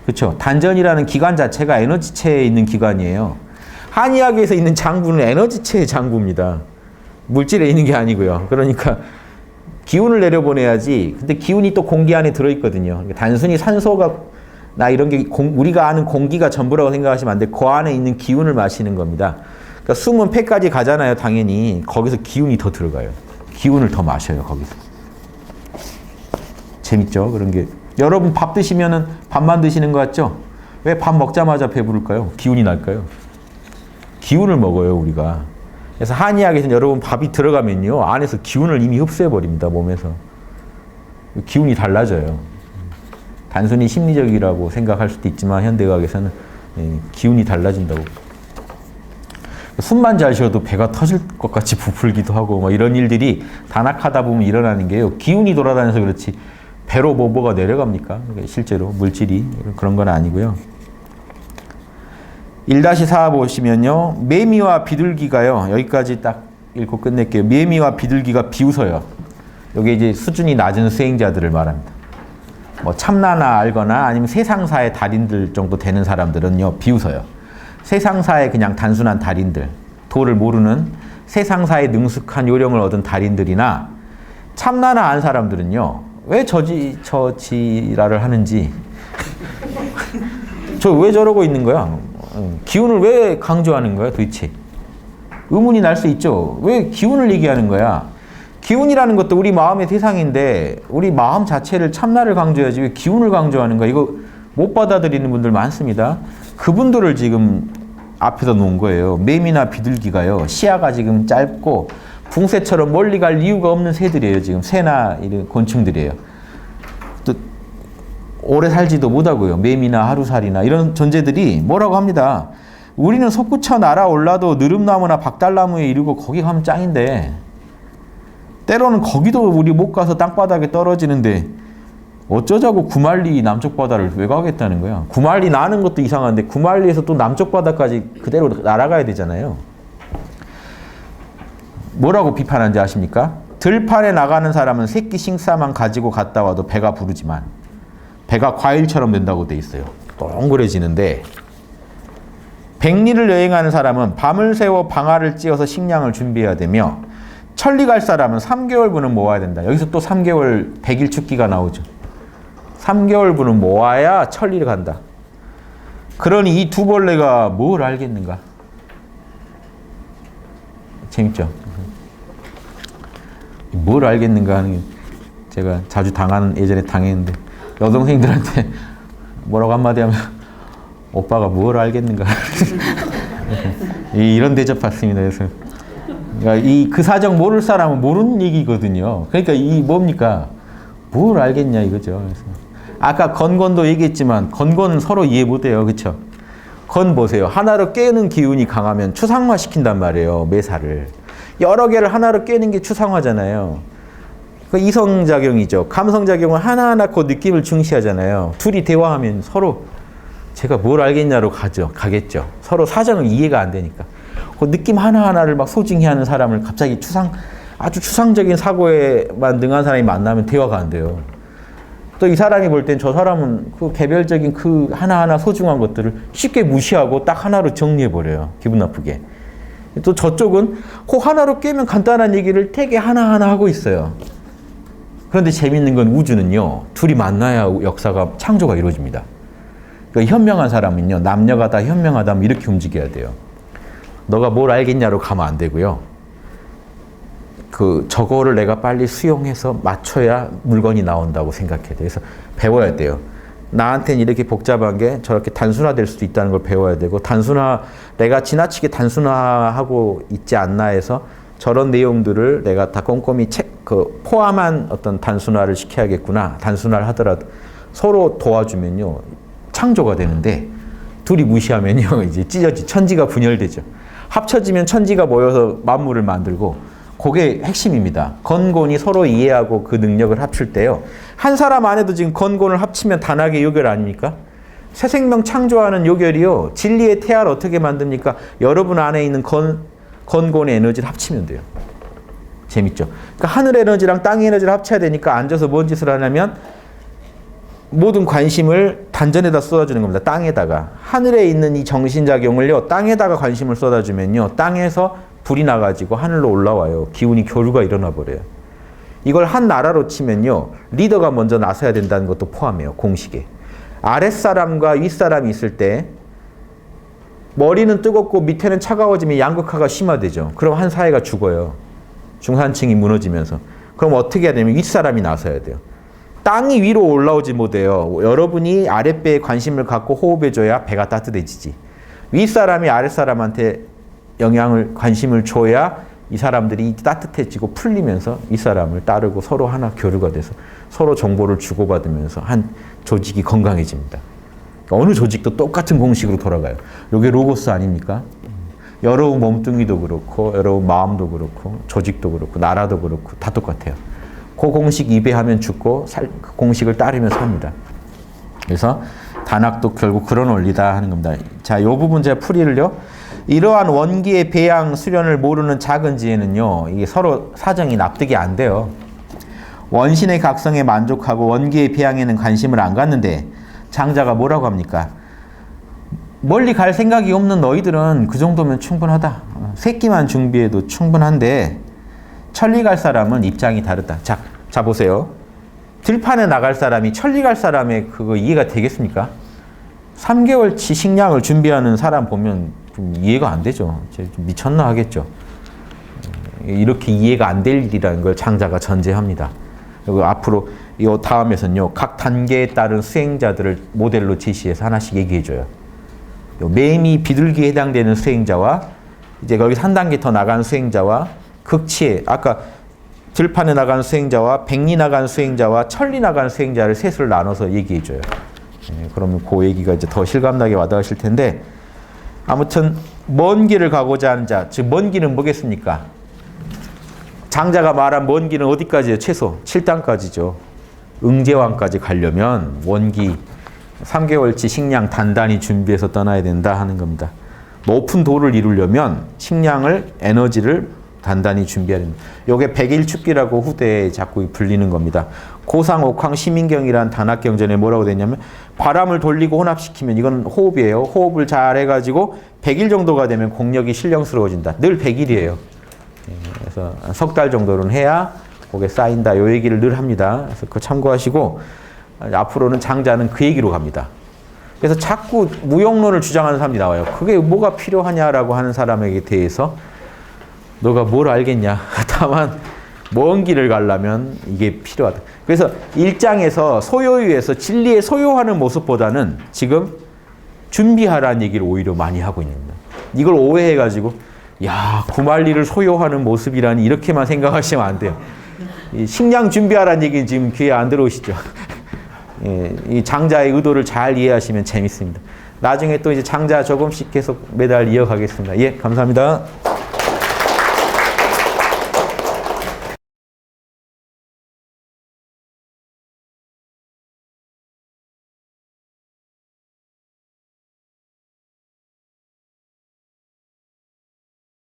그렇죠. 단전이라는 기관 자체가 에너지체에 있는 기관이에요. 한의학에서 있는 장부는 에너지체의 장부입니다. 물질에 있는 게 아니고요. 그러니까 기운을 내려보내야지. 근데 기운이 또 공기 안에 들어있거든요. 단순히 산소가 나 이런 게 우리가 아는 공기가 전부라고 생각하시면 안 돼. 그 안에 있는 기운을 마시는 겁니다. 그러니까 숨은 폐까지 가잖아요. 당연히. 거기서 기운이 더 들어가요. 기운을 더 마셔요. 거기서. 재밌죠? 그런 게. 여러분 밥 드시면은 밥만 드시는 것 같죠? 왜 밥 먹자마자 배부를까요? 기운이 날까요? 기운을 먹어요. 우리가. 그래서 한의학에서는 여러분 밥이 들어가면요. 안에서 기운을 이미 흡수해버립니다. 몸에서. 기운이 달라져요. 단순히 심리적이라고 생각할 수도 있지만 현대의학에서는 기운이 달라진다고. 숨만 잘 쉬어도 배가 터질 것 같이 부풀기도 하고 뭐 이런 일들이 단학하다 보면 일어나는 게요. 기운이 돌아다녀서 그렇지 배로 뭐가 내려갑니까? 실제로 물질이 그런 건 아니고요. 1-4 보시면요. 매미와 비둘기가요. 여기까지 딱 읽고 끝낼게요. 매미와 비둘기가 비웃어요. 여기 이제 수준이 낮은 수행자들을 말합니다. 뭐 참나나 알거나 아니면 세상사의 달인들 정도 되는 사람들은요. 비웃어요. 세상사의 그냥 단순한 달인들, 도를 모르는 세상사에 능숙한 요령을 얻은 달인들이나 참나나 안 사람들은요. 왜 저지랄을 하는지 저 왜 저러고 있는 거야? 기운을 왜 강조하는 거야 도대체? 의문이 날 수 있죠. 왜 기운을 얘기하는 거야? 기운이라는 것도 우리 마음의 대상인데 우리 마음 자체를 참나를 강조해야지 왜 기운을 강조하는 거야? 이거 못 받아들이는 분들 많습니다. 그분들을 지금 앞에다 놓은 거예요. 매미나 비둘기가요. 시야가 지금 짧고 붕새처럼 멀리 갈 이유가 없는 새들이에요. 지금 새나 이런 곤충들이에요. 또 오래 살지도 못하고요. 매미나 하루살이나 이런 존재들이 뭐라고 합니다. 우리는 솟구쳐 날아올라도 느릅나무나 박달나무에 이르고 거기 가면 짱인데 때로는 거기도 우리 못 가서 땅바닥에 떨어지는데 어쩌자고 구만리 남쪽 바다를 왜 가겠다는 거야. 구만리 나는 것도 이상한데 구만리에서 또 남쪽 바다까지 그대로 날아가야 되잖아요. 뭐라고 비판하는지 아십니까? 들판에 나가는 사람은 새끼 싱싸만 가지고 갔다 와도 배가 부르지만 배가 과일처럼 된다고 돼 있어요. 동그래지는데 백리를 여행하는 사람은 밤을 새워 방아를 찧어서 식량을 준비해야 되며 천리 갈 사람은 3개월분은 모아야 된다. 여기서 또 3개월 100일 축기가 나오죠. 3개월분은 모아야 천리를 간다. 그러니 이 두 벌레가 뭘 알겠는가? 재밌죠? 뭘 알겠는가 하는 게 제가 자주 예전에 당했는데 여동생들한테 뭐라고 한마디 하면 오빠가 뭘 알겠는가 이런 대접 받습니다. 그래서 그러니까 그 사정 모를 사람은 모르는 얘기거든요. 그러니까 이 뭡니까? 뭘 알겠냐 이거죠. 그래서 아까 건곤도 얘기했지만 건곤은 서로 이해 못해요. 그렇죠? 건 보세요. 하나로 깨는 기운이 강하면 추상화 시킨단 말이에요. 매사를. 여러 개를 하나로 깨는 게 추상화잖아요. 그 이성작용이죠. 감성작용은 하나하나 그 느낌을 중시하잖아요. 둘이 대화하면 서로 제가 뭘 알겠냐로 가겠죠. 서로 사정을 이해가 안 되니까. 그 느낌 하나하나를 막 소중히 하는 사람을 갑자기 아주 추상적인 사고에만 능한 사람이 만나면 대화가 안 돼요. 또 이 사람이 볼 땐 저 사람은 그 개별적인 그 하나하나 소중한 것들을 쉽게 무시하고 딱 하나로 정리해버려요. 기분 나쁘게. 또 저쪽은 그 하나로 깨면 간단한 얘기를 되게 하나하나 하고 있어요. 그런데 재밌는 건 우주는요. 둘이 만나야 역사가 창조가 이루어집니다. 그러니까 현명한 사람은요. 남녀가 다 현명하다면 이렇게 움직여야 돼요. 너가 뭘 알겠냐로 가면 안 되고요. 저거를 내가 빨리 수용해서 맞춰야 물건이 나온다고 생각해야 돼요. 그래서 배워야 돼요. 나한테는 이렇게 복잡한 게 저렇게 단순화될 수도 있다는 걸 배워야 되고 내가 지나치게 단순화하고 있지 않나 해서 저런 내용들을 내가 다 꼼꼼히 포함한 어떤 단순화를 시켜야겠구나. 단순화를 하더라도 서로 도와주면요. 창조가 되는데 둘이 무시하면요. 이제 천지가 분열되죠. 합쳐지면 천지가 모여서 만물을 만들고 그게 핵심입니다. 건곤이 서로 이해하고 그 능력을 합칠 때요. 한 사람 안에도 지금 건곤을 합치면 단학의 요결 아닙니까? 새 생명 창조하는 요결이요. 진리의 태아를 어떻게 만듭니까? 여러분 안에 있는 건곤의 에너지를 합치면 돼요. 재밌죠? 그러니까 하늘의 에너지랑 땅의 에너지를 합쳐야 되니까 앉아서 뭔 짓을 하냐면 모든 관심을 단전에다 쏟아주는 겁니다. 땅에다가. 하늘에 있는 이 정신작용을요. 땅에다가 관심을 쏟아주면요. 땅에서 불이 나가지고 하늘로 올라와요. 기운이 교류가 일어나 버려요. 이걸 한 나라로 치면요. 리더가 먼저 나서야 된다는 것도 포함해요. 공식에. 아랫사람과 윗사람이 있을 때 머리는 뜨겁고 밑에는 차가워지면 양극화가 심화되죠. 그럼 한 사회가 죽어요. 중산층이 무너지면서. 그럼 어떻게 해야 되냐면 윗사람이 나서야 돼요. 땅이 위로 올라오지 못해요. 여러분이 아랫배에 관심을 갖고 호흡해줘야 배가 따뜻해지지. 윗사람이 아랫사람한테 관심을 줘야 이 사람들이 따뜻해지고 풀리면서 이 사람을 따르고 서로 하나 교류가 돼서 서로 정보를 주고받으면서 한 조직이 건강해집니다. 어느 조직도 똑같은 공식으로 돌아가요. 이게 로고스 아닙니까? 여러분 몸뚱이도 그렇고 여러분 마음도 그렇고 조직도 그렇고 나라도 그렇고 다 똑같아요. 그 공식 입에하면 죽고 그 공식을 따르면 삽니다. 그래서 단학도 결국 그런 원리다 하는 겁니다. 자, 이 부분 제가 풀이를요. 이러한 원기의 배양 수련을 모르는 작은 지혜는요. 이게 서로 사정이 납득이 안 돼요. 원신의 각성에 만족하고 원기의 배양에는 관심을 안 갖는데 장자가 뭐라고 합니까? 멀리 갈 생각이 없는 너희들은 그 정도면 충분하다. 새끼만 준비해도 충분한데 천리 갈 사람은 입장이 다르다. 자 보세요. 들판에 나갈 사람이 천리 갈 사람의 그거 이해가 되겠습니까? 3개월치 식량을 준비하는 사람 보면 좀 이해가 안 되죠. 좀 미쳤나 하겠죠. 이렇게 이해가 안 될 일이라는 걸 장자가 전제합니다. 그리고 앞으로 이 다음에서는요. 각 단계에 따른 수행자들을 모델로 제시해서 하나씩 얘기해줘요. 매미 비둘기에 해당되는 수행자와 이제 거기서 한 단계 더 나간 수행자와 극치에 아까 들판에 나간 수행자와 백리 나간 수행자와 천리 나간 수행자를 셋을 나눠서 얘기해 줘요. 그러면 그 얘기가 이제 더 실감나게 와닿으실 텐데, 아무튼 먼 길을 가고자 하는 자, 즉 먼 길은 뭐겠습니까? 장자가 말한 먼 길은 어디까지예요? 최소 7단까지죠. 응제왕까지 가려면 원기 3개월치 식량 단단히 준비해서 떠나야 된다 하는 겁니다. 높은 도를 이루려면 식량을, 에너지를 단단히 준비해야 됩니다. 이게 백일축기라고 후대에 자꾸 불리는 겁니다. 고상, 옥황, 시민경이란 단학경전에 뭐라고 되냐면, 바람을 돌리고 혼합시키면, 이건 호흡이에요. 호흡을 잘 해가지고 100일 정도가 되면 공력이 신령스러워진다. 늘 100일이에요. 그래서 석 달 정도는 해야 그게 쌓인다. 이 얘기를 늘 합니다. 그래서 그거 참고하시고, 앞으로는 장자는 그 얘기로 갑니다. 그래서 자꾸 무용론을 주장하는 사람이 나와요. 그게 뭐가 필요하냐라고 하는 사람에게 대해서 너가 뭘 알겠냐. 다만 먼 길을 가려면 이게 필요하다. 그래서 1장에서 소요유에서 진리에 소요하는 모습보다는 지금 준비하라는 얘기를 오히려 많이 하고 있는 거예요. 이걸 오해해가지고 야, 구말리를 소요하는 모습이라니 이렇게만 생각하시면 안 돼요. 이 식량 준비하라는 얘기는 지금 귀에 안 들어오시죠. 예, 이 장자의 의도를 잘 이해하시면 재밌습니다. 나중에 또 이제 장자 조금씩 계속 매달 이어가겠습니다. 예, 감사합니다.